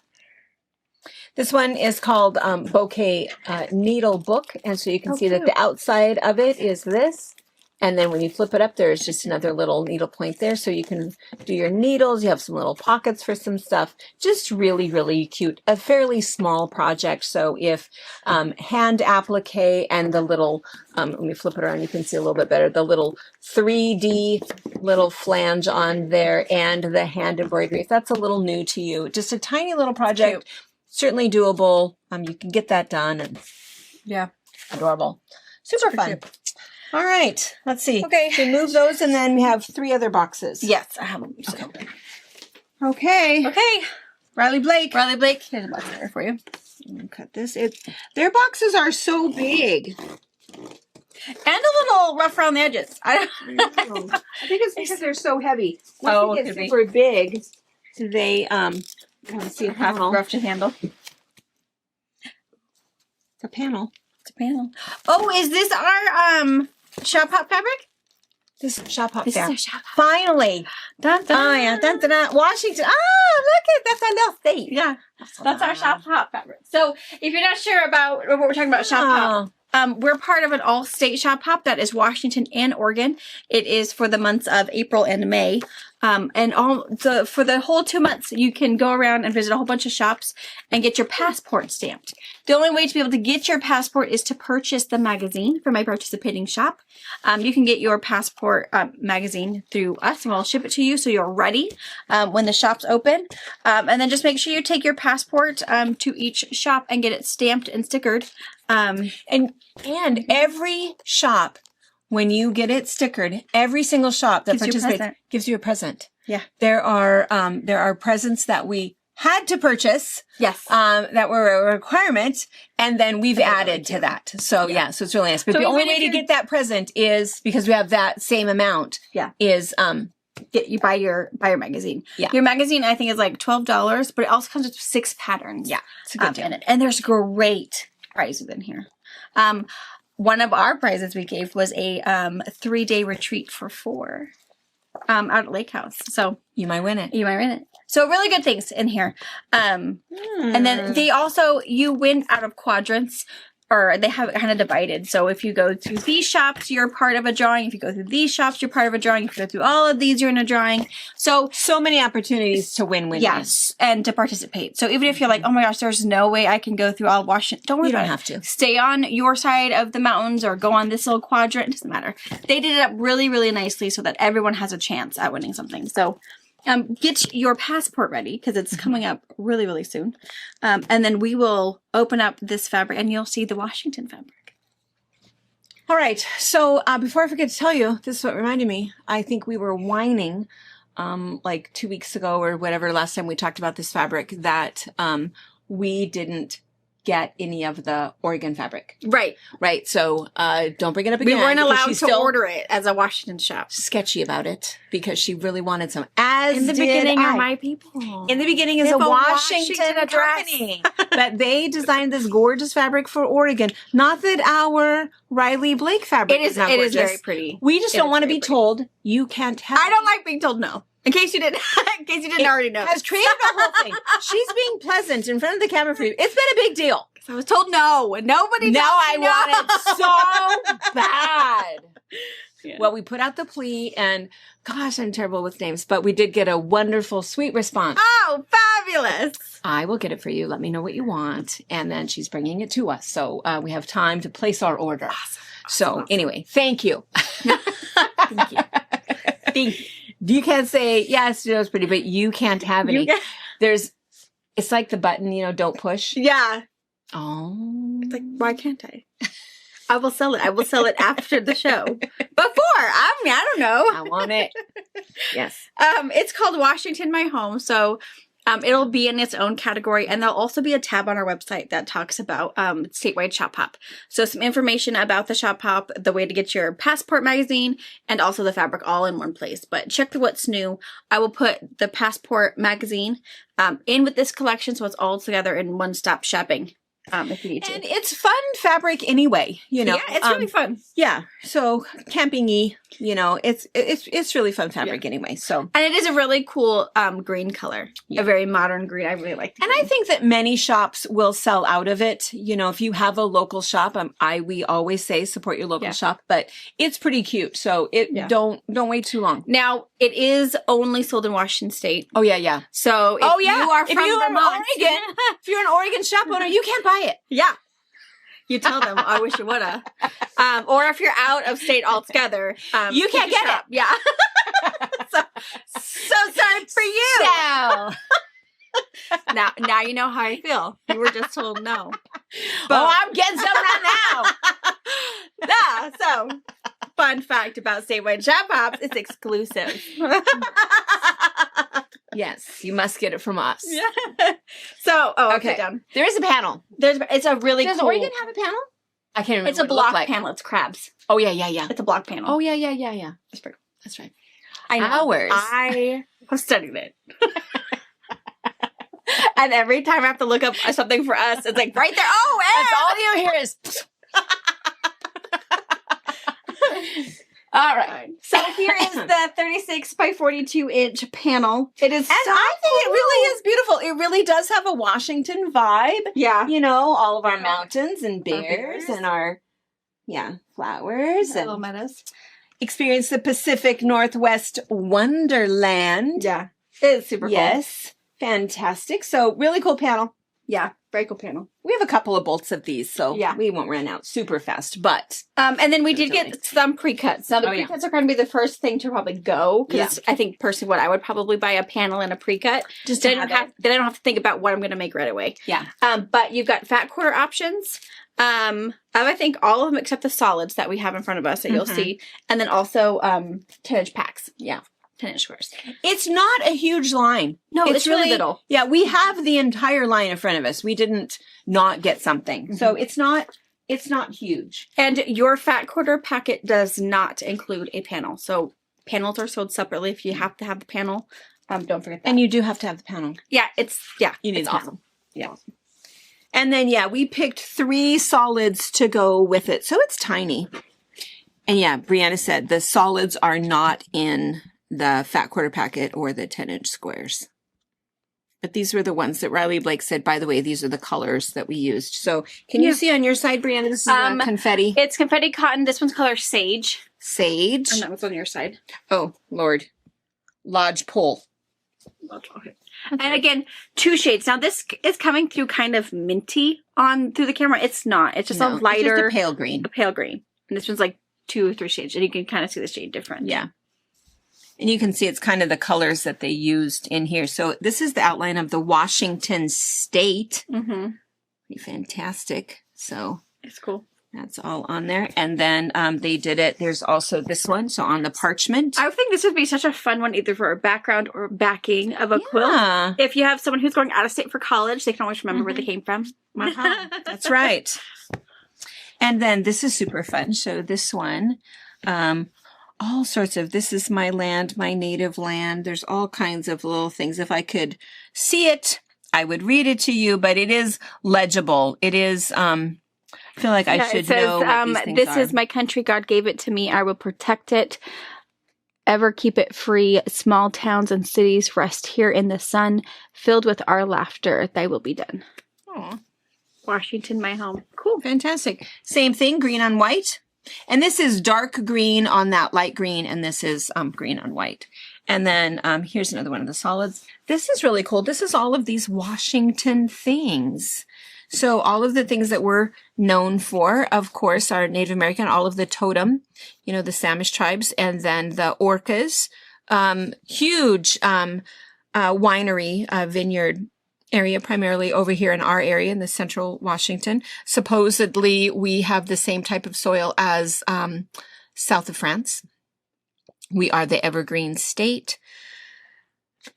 This one is called Bouquet Needle Book. And so you can see that the outside of it is this. And then when you flip it up, there's just another little needle point there. So you can do your needles. You have some little pockets for some stuff. Just really, really cute. A fairly small project. So if hand applique and the little, let me flip it around, you can see a little bit better, the little 3D little flange on there and the hand embroidery. If that's a little new to you, just a tiny little project, certainly doable. You can get that done. And Yeah. adorable. Super fun. cute. All right. Let's see. Okay. So move those, and then we have 3 other boxes. Yes, I have them. Okay. Okay. Riley Blake. Riley Blake, here's a box there for you. Cut this. Their boxes are so big. And a little rough around the edges. I think it's because they're so heavy. Once Oh, they it get could be. super big, they let me see a panel. rough to handle. It's a panel. It's a panel. Oh, is this our Shop Hop fabric? This is Shop Hop This there. is our Shop Hop. Finally. Dun, dun, Oh yeah. Dun, dun, dun. Washington. Oh, look at that's our little state. Yeah, that's our Shop Hop fabric. So if you're not sure about what we're talking about, Shop Hop, we're part of an all-state Shop Hop that is Washington and Oregon. It is for the months of April and May. And for the whole 2 months, you can go around and visit a whole bunch of shops and get your passport stamped. The only way to be able to get your passport is to purchase the magazine from my participating shop. You can get your passport magazine through us, and we'll ship it to you so you're ready when the shops open. And then just make sure you take your passport to each shop and get it stamped and stickered. And every shop, when you get it stickered, every single shop that Gives you a participates present. gives you a present. Yeah. There are presents that we had to purchase Yes. that were a requirement, and then we've added to that. So yeah, so it's really nice. But So the only even way if to you're- get that present is because we have that same amount. Yeah. Is You buy your magazine. Yeah. Your magazine, I think, is like $12, but it also comes with 6 patterns. yeah, it's a good deal. In it. And there's great prizes in here. One of our prizes we gave was a 3-day retreat for 4 out at Lake House. So You might win it. you might win it. So really good things in here. And then they also, you win out of quadrants, or they have it kind of divided. So if you go through these shops, you're part of a drawing. If you go through these shops, you're part of a drawing. If you go through all of these, you're in a drawing. So so many opportunities to win. yes, and to participate. So even if you're like, oh my gosh, there's no way I can go through all Washington, don't worry You don't about have it. to. Stay on your side of the mountains or go on this little quadrant. It doesn't matter. They did it up really, really nicely so that everyone has a chance at winning something. So get your passport ready because it's coming up really, really soon. And then we will open up this fabric and you'll see the Washington fabric. All right. So before I forget to tell you, this is what reminded me. I think we were whining like 2 weeks ago or whatever, last time we talked about this fabric, that we didn't get any of the Oregon fabric. Right. Right. So don't bring it up We again. weren't because allowed she's to still order it as a Washington shop. sketchy about it because she really wanted some. As In the did beginning I. are my people. In the beginning is They a have a Washington, Washington address. company. But they designed this gorgeous fabric for Oregon. Not that our Riley Blake fabric It is not very gorgeous. pretty. We just It don't is want to very be pretty. told you can't have I don't like being told no. In case you didn't already know. has created a whole thing. She's being pleasant in front of the camera for you. It's been a big deal. I was told no, and nobody Now told I me no. want it so bad. Yeah. Well, we put out the plea, and gosh, I'm terrible with names, but we did get a wonderful, sweet response. Oh, fabulous. I will get it for you. Let me know what you want. And then she's bringing it to us. So we have time to place our order. So anyway, thank you. Thank you. Thank you. You can't say, yes, it was pretty, but you can't have any. It's like the button, don't push. Yeah. Oh. It's like, why can't I? I will sell it. I will sell it after the show. Before. I don't know. I want it. Yes. It's called Washington My Home. So it'll be in its own category, and there'll also be a tab on our website that talks about statewide Shop Hop. So some information about the Shop Hop, the way to get your passport magazine, and also the fabric all in one place. But check the what's new. I will put the passport magazine in with this collection, so it's all together in one-stop shopping. if you need to. And it's fun fabric anyway, you know. Yeah, it's really fun. Yeah. So camping-y, you know, it's really fun fabric anyway. So, And it is a really cool green color. Yeah. A very modern green. I really like the and I green. think that many shops will sell out of it. You know, if you have a local shop, we always say support your local shop, but it's pretty cute. So don't wait too long. Now, it is only sold in Washington State. Oh yeah. So if you are from Vermont, Oregon, if you're an Oregon shop owner, you can't buy it. yeah. You tell them, I wish you woulda. Or if you're out of state altogether, You can't get it. Yeah. So sorry for you. So, now you know how I feel. You were just told no. I'm getting some right now. Yeah, so fun fact about Statewide Shop Hops, it's exclusive. Yes, you must get it from us. So, Okay. sit down. There is a panel. It's a really Does cool. Oregon have a panel? I can't remember. It's a what it block looked like. panel. It's crabs. Oh yeah. It's a block panel. Oh yeah. That's right. I know. Ours. I have studied it. And every time I have to look up something for us, it's like right there. Oh, That's all you hear is. All right. So here is the 36 by 42 inch panel. It is And I think it really is beautiful. It really does have a Washington vibe. Yeah. You know, all of our mountains and Our bears bears. and our flowers Little and meadows. experience the Pacific Northwest Wonderland. Yeah. It's super cool. Yes. Fantastic. So really cool panel. Yeah. Very cool panel. We have a couple of bolts of these, so Yeah. we won't run out super fast, but And then we did Definitely. get some pre-cuts. Now the Oh, yeah. pre-cuts are going to be the first thing to probably go. Because I think personally what I would probably buy a panel and a pre-cut. just Then I don't have to think about what I'm going to make right away. Yeah. But you've got fat quarter options. I think all of them except the solids that we have in front of us that you'll Mhm. see. And then also 10-inch packs. Yeah. 10-inch squares. It's not a huge line. No, it's really little. Yeah, we have the entire line in front of us. We didn't not get something. So it's not huge. And your fat quarter packet does not include a panel. So panels are sold separately if you have to have the panel. Don't forget that. And you do have to have the panel. you need It's the panel. awesome. Yeah. And then we picked 3 solids to go with it. So it's tiny. And Brianna said the solids are not in the fat quarter packet or the 10-inch squares. But these were the ones that Riley Blake said, by the way, these are the colors that we used. So can you see on your side, Brianna, this is confetti. It's confetti cotton. This one's color sage. Sage. And that was on your side. Oh, Lord. Lodgepole. And again, 2 shades. Now this is coming through kind of minty through the camera. It's not. It's just a lighter, It's just a pale green. And this one's like 2 or 3 shades. And you can kind of see the shade difference. Yeah. And you can see it's kind of the colors that they used in here. So this is the outline of the Washington State. Mm-hmm. Pretty fantastic. So It's cool. that's all on there. And then they did it. There's also this one. So on the parchment. I think this would be such a fun one either for a background or backing of a quilt. Yeah. If you have someone who's going out of state for college, they can always remember where they came from. That's right. And then this is super fun. So this one, all sorts of, this is my land, my native land. There's all kinds of little things. If I could see it, I would read it to you, but it is legible. It is, I feel like I should know what these things this are. is my country. God gave it to me. I will protect it. Ever keep it free. Small towns and cities rest here in the sun, filled with our laughter. Thy will be done. Aw. Washington, my home. Cool. Fantastic. Same thing, green on white. And this is dark green on that light green, and this is green on white. And then here's another one of the solids. This is really cool. This is all of these Washington things. So all of the things that we're known for, of course, are Native American, all of the totem, the Samish tribes, and then the Orcas. Huge winery, vineyard area, primarily over here in our area in the central Washington. Supposedly, we have the same type of soil as south of France. We are the Evergreen State.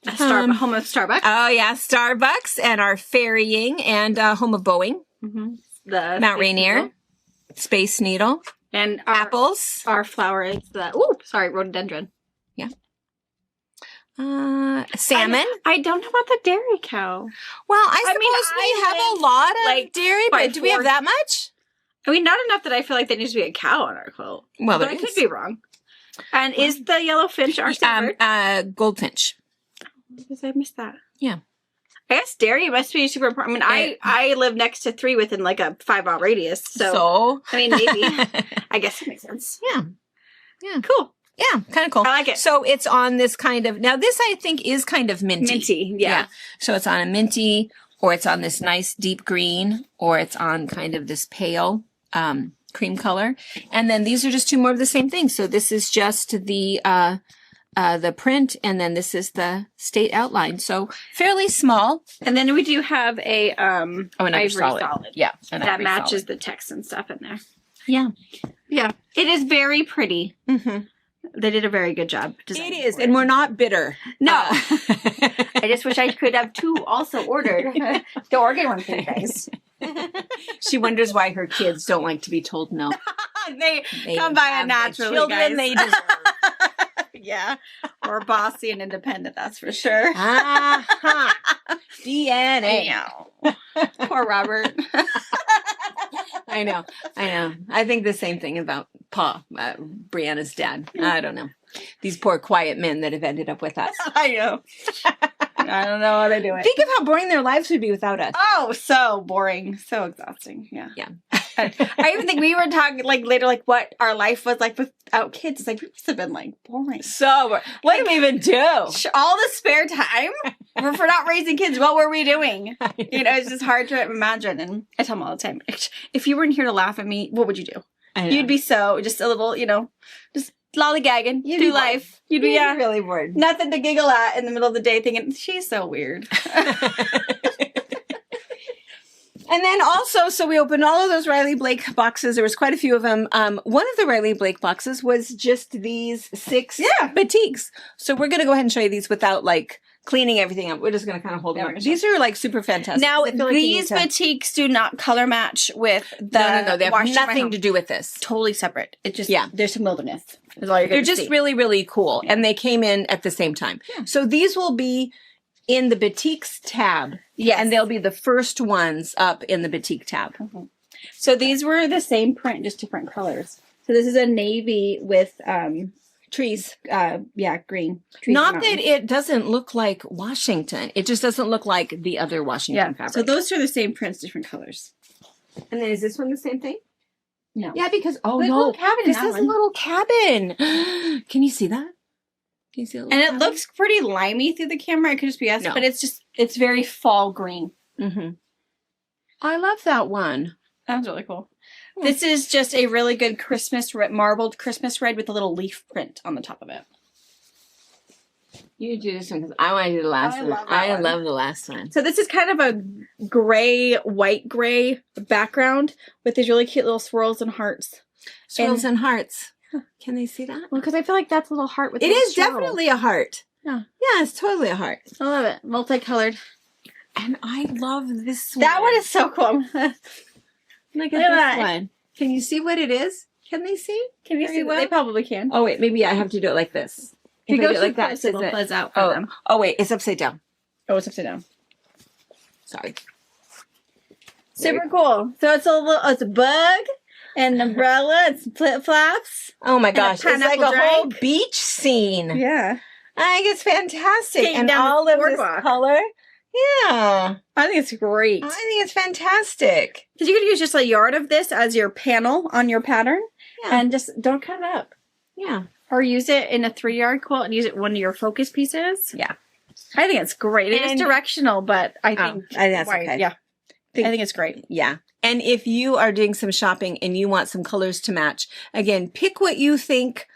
Home of Starbucks. Oh, yeah, Starbucks, and our ferrying, and home of Boeing, The Mount Rainier, Space Needle, and apples. Our flower is the rhododendron. Salmon. I don't know about the dairy cow. Well, I I suppose mean, we I have live, a lot of like, dairy, by but do we have 4 that much? I mean, not enough that I feel like there needs to be a cow on our quilt. Well, but there I could is. be wrong. And is the yellow finch our state bird? Goldfinch. Because I missed that. Yeah. I guess dairy must be super important. I mean, I live next to 3 within like a 5-mile radius. So, I mean, maybe. I guess it makes sense. Yeah. Cool. Yeah, kind of cool. I like it. So it's on this kind of, now this I think is kind of minty. Minty, yeah. So it's on a minty, or it's on this nice deep green, or it's on kind of this pale cream color. And then these are just 2 more of the same thing. So this is just the print, and then this is the state outline. So fairly small. And then we do have a An ivory solid. solid. Yeah. An That ivory matches solid. the text and stuff in there. Yeah. Yeah. It is very pretty. Mm-hmm. They did a very good job It designing is. for And we're not bitter. No. I just wish I could have 2 also ordered. The Oregon one for you guys. She wonders why her kids don't like to be told no. They They come by have it the naturally, children guys. they deserve. Yeah. Or bossy and independent, that's for sure. DNA. Yeah. Poor Robert. I know. I think the same thing about Pa, Brianna's dad. I don't know. These poor quiet men that have ended up with us. I know. I don't know how they do it. Think of how boring their lives would be without us. Oh, so boring. So exhausting. Yeah. Yeah. I even think we were talking like later, like what our life was like without kids. It's like we must have been like boring. So, what do we even do? All the spare time for not raising kids. What were we doing? You know, it's just hard to imagine. And I tell them all the time, if you weren't here to laugh at me, what would you do? You'd be so just a little, just lollygagging You'd through be bored. life. You'd be really bored. nothing to giggle at in the middle of the day, thinking she's so weird. And then also, so we opened all of those Riley Blake boxes. There was quite a few of them. One of the Riley Blake boxes was just these 6 batiks. So we're going to go ahead and show you these without like cleaning everything up. We're just going to kind of hold them up. These are like super fantastic. Now, I feel like these you need to- batiks do not color match with the No. They have Washington nothing Home. to do with this. Totally separate. It just, Yeah. there's some wilderness. Is all you're They're going to just see. really, really cool. And they came in at the same time. Yeah. So these will be in the Batiks tab. Yes. And they'll be the first ones up in the Batik tab. So these were the same print, just different colors. So this is a navy with, Trees. green. Trees Not and that mountains. it doesn't look like Washington. It just doesn't look like the other Washington Yeah. fabric. So those are the same prints, different colors. And then is this one the same thing? No. Yeah, because There's a little cabin in this that is a one. little cabin. Can you see that? Can you see a little And it cabin? looks pretty limey through the camera. It could just be us, No. but it's very fall green. Mm-hmm. I love that one. That's really cool. Hmm. This is just a really good Christmas red, marbled Christmas red with a little leaf print on the top of it. You do this one because I want to do the last I one. love that I one. love the last one. So this is kind of a gray, white gray background with these really cute little swirls and hearts. Swirls and hearts. Can they see that? Well, because I feel like that's a little heart with It little is swirls. definitely a heart. Yeah. Yeah, it's totally a heart. I love it. Multicolored. And I love this one. That one is so cool. Look at Look at this that. one. Can you see what it is? Can they see? Can you Very see? well. They probably can. Oh wait, maybe I have to do it like this. If you I go do it too like that, close, it'll is it- buzz out for Oh, them. oh wait, it's upside down. Oh, it's upside down. Sorry. Super cool. So it's it's a bug, an umbrella, it's flip flops. Oh my a gosh, it's like pineapple a whole drink. beach scene. Yeah. I think it's fantastic. Skating And down the all of this boardwalk. color. Yeah. I think it's great. I think it's fantastic. Because you could use just a yard of this as your panel on your pattern Yeah. and just don't cut it up. Yeah. Or use it in a 3-yard quilt and use it one of your focus pieces. Yeah. I think it's great. It is And- directional, but I think I think that's wide. okay. Yeah. I think it's great. Yeah. And if you are doing some shopping and you want some colors to match, again, pick what you think.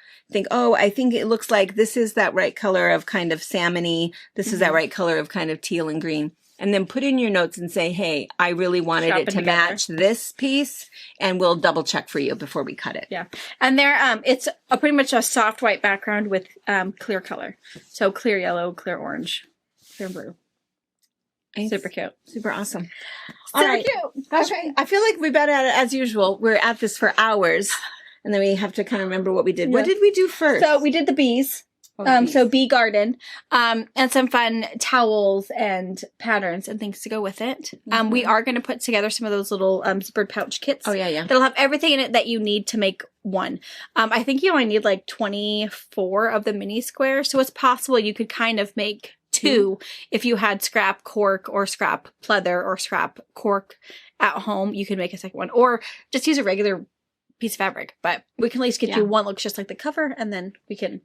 Oh, I think it looks like this is that right color of kind of salmony. This is that right color of kind of teal and green. And then put in your notes and say, hey, I really wanted Shop it it to together. match this piece. And we'll double check for you before we cut it. Yeah. And there, it's pretty much a soft white background with clear color. So clear yellow, clear orange, clear blue. Nice. Super cute. Super awesome. So All right. cute. Gosh, I feel like we've been at it as usual. We're at this for hours. And then we have to kind of remember what we did. What Yeah. did we do first? So we did the bees. So Bee Garden, and some fun towels and patterns and things to go with it. We are going to put together some of those little zippered pouch kits. Oh, yeah. That'll have everything in it that you need to make one. I think you only need like 24 of the mini squares, so it's possible you could kind of make two if you had scrap cork or scrap pleather or scrap cork at home. You could make a second one, or just use a regular piece of fabric. But we can at least get you one looks just like the cover, and then we can.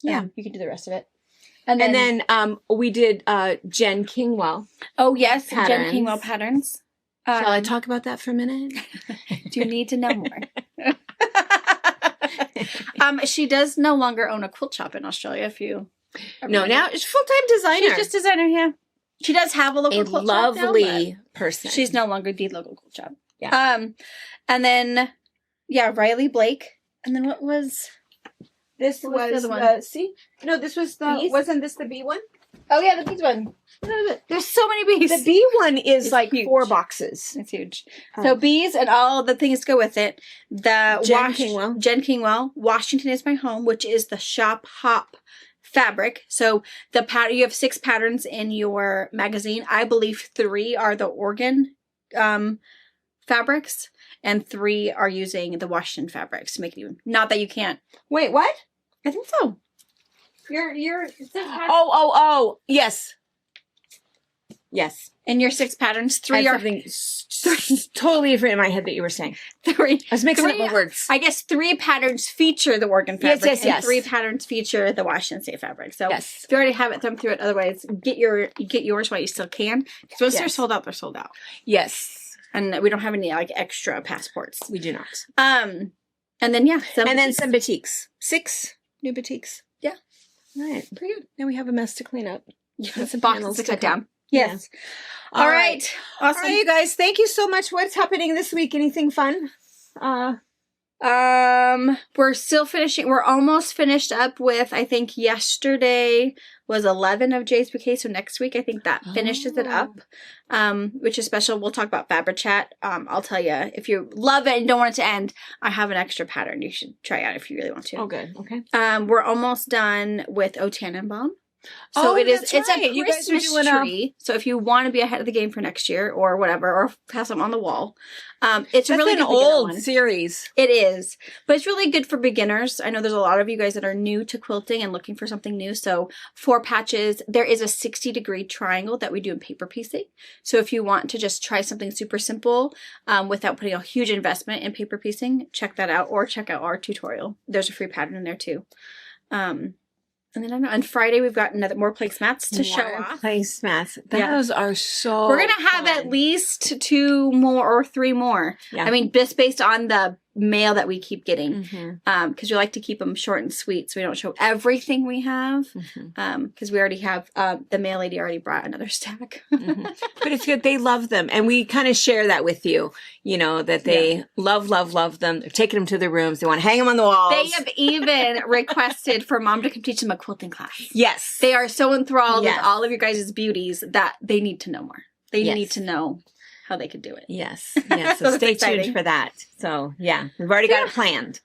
Yeah, you can do the rest of it. And then we did Jen Kingwell. Oh, yes, patterns. Jen Kingwell patterns. Shall I talk about that for a minute? Do you need to know more? She does no longer own a quilt shop in Australia, if you... No, now she's full-time designer. She's just designer, yeah. She does have a local quilt shop now, lovely person. She's no longer the local quilt shop. Yeah. And then, Riley Blake. And then what was... This What was the was other one? see? No, this was the Bees? wasn't this the bee one? Oh, yeah, the bees one. There's so many bees. The bee one is It's like huge. 4 boxes. It's huge. Oh. So bees and all the things go with it. The Jen Kingwell. Jen Kingwell. Washington is my home, which is the shop hop fabric. So the pattern, you have 6 patterns in your magazine. I believe 3 are the Oregon fabrics, and 3 are using the Washington fabrics to make it even. Not that you can't. Wait, what? I think so. Oh, yes. Yes. In your 6 patterns, I 3 had are something totally different in my head that you were saying. 3. I was mixing up 3 my words. I guess 3 patterns feature the Oregon fabric. Yes, and 3 patterns feature the Washington State fabric. So Yes. if you already have it, thumb through it. Otherwise, get yours while you still can. Because once they're Yes. sold out, they're sold out. Yes. And we don't have any like extra passports. We do not. And then Some boutiques. 6 new boutiques. Yeah. All right. Pretty good. Now we have a mess to clean up. Yes, some boxes panels to to cut cut. down. Yes. All All right. right. Awesome. All right, you guys. Thank you so much. What's happening this week? Anything fun? We're still finishing. We're almost finished up with, I think yesterday was 11 of Jay's Bouquet. So next week, I think that finishes it up, which is special. We'll talk about Fabric Chat. I'll tell you, if you love it and don't want it to end, I have an extra pattern you should try out if you really want to. Oh, good. Okay. We're almost done with O Tannenbaum. Oh, So it's that's a right. You guys are Christmas doing a- tree. So if you want to be ahead of the game for next year or whatever, or have something on the wall, it's a That's really an good beginner old one. series. It is, but it's really good for beginners. I know there's a lot of you guys that are new to quilting and looking for something new. So 4 patches, there is a 60-degree triangle that we do in paper piecing. So if you want to just try something super simple without putting a huge investment in paper piecing, check that out, or check out our tutorial. There's a free pattern in there too. And then I don't know. On Friday we've got more placemats to show off. Placemats. Yeah. Those are so. We're gonna have fun. at least 2 more or 3 more. Yeah. I mean, just based on the mail that we keep getting, Mhm. because we like to keep them short and sweet, so we don't show everything we have. Mhm. Because we already have the mail lady already brought another stack. Mhm. But it's good. They love them, and we kind of share that with you. You know that they love them. They're taking them to their rooms. They want to hang them on the walls. They have even requested for Mom to come teach them a quilting class. Yes. They are so enthralled Yes. with all of your guys' beauties that they need to know more. They Yes. need to know how they could do it. Yes. Yes. So That's stay exciting. tuned for that. So yeah, we've already got it planned.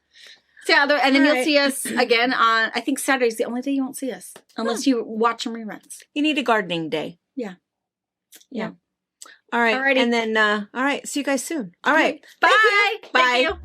So yeah, and then All you'll right. see us again on, I think Saturday's the only day you won't see us. Unless you watch some reruns. You need a gardening day. Yeah. Yeah. All right. Alrighty. And then, all right. See you guys soon. All right. Bye. Bye. Thank you.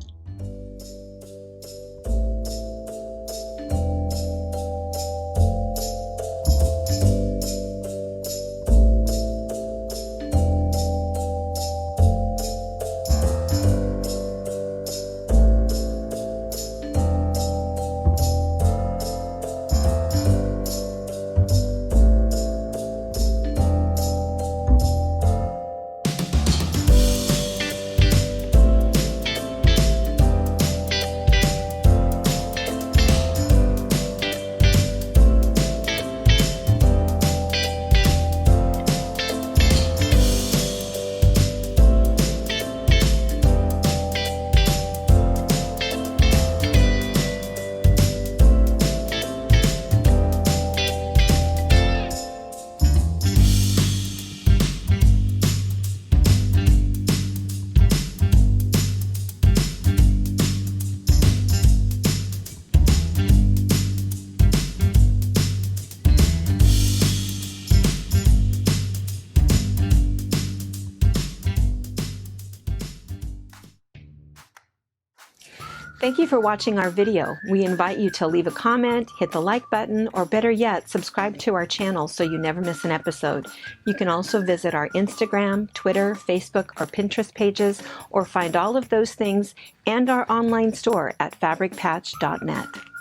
Thank you for watching our video. We invite you to leave a comment, hit the like button, or better yet, subscribe to our channel so you never miss an episode. You can also visit our Instagram, Twitter, Facebook, or Pinterest pages, or find all of those things and our online store at fabricpatch.net.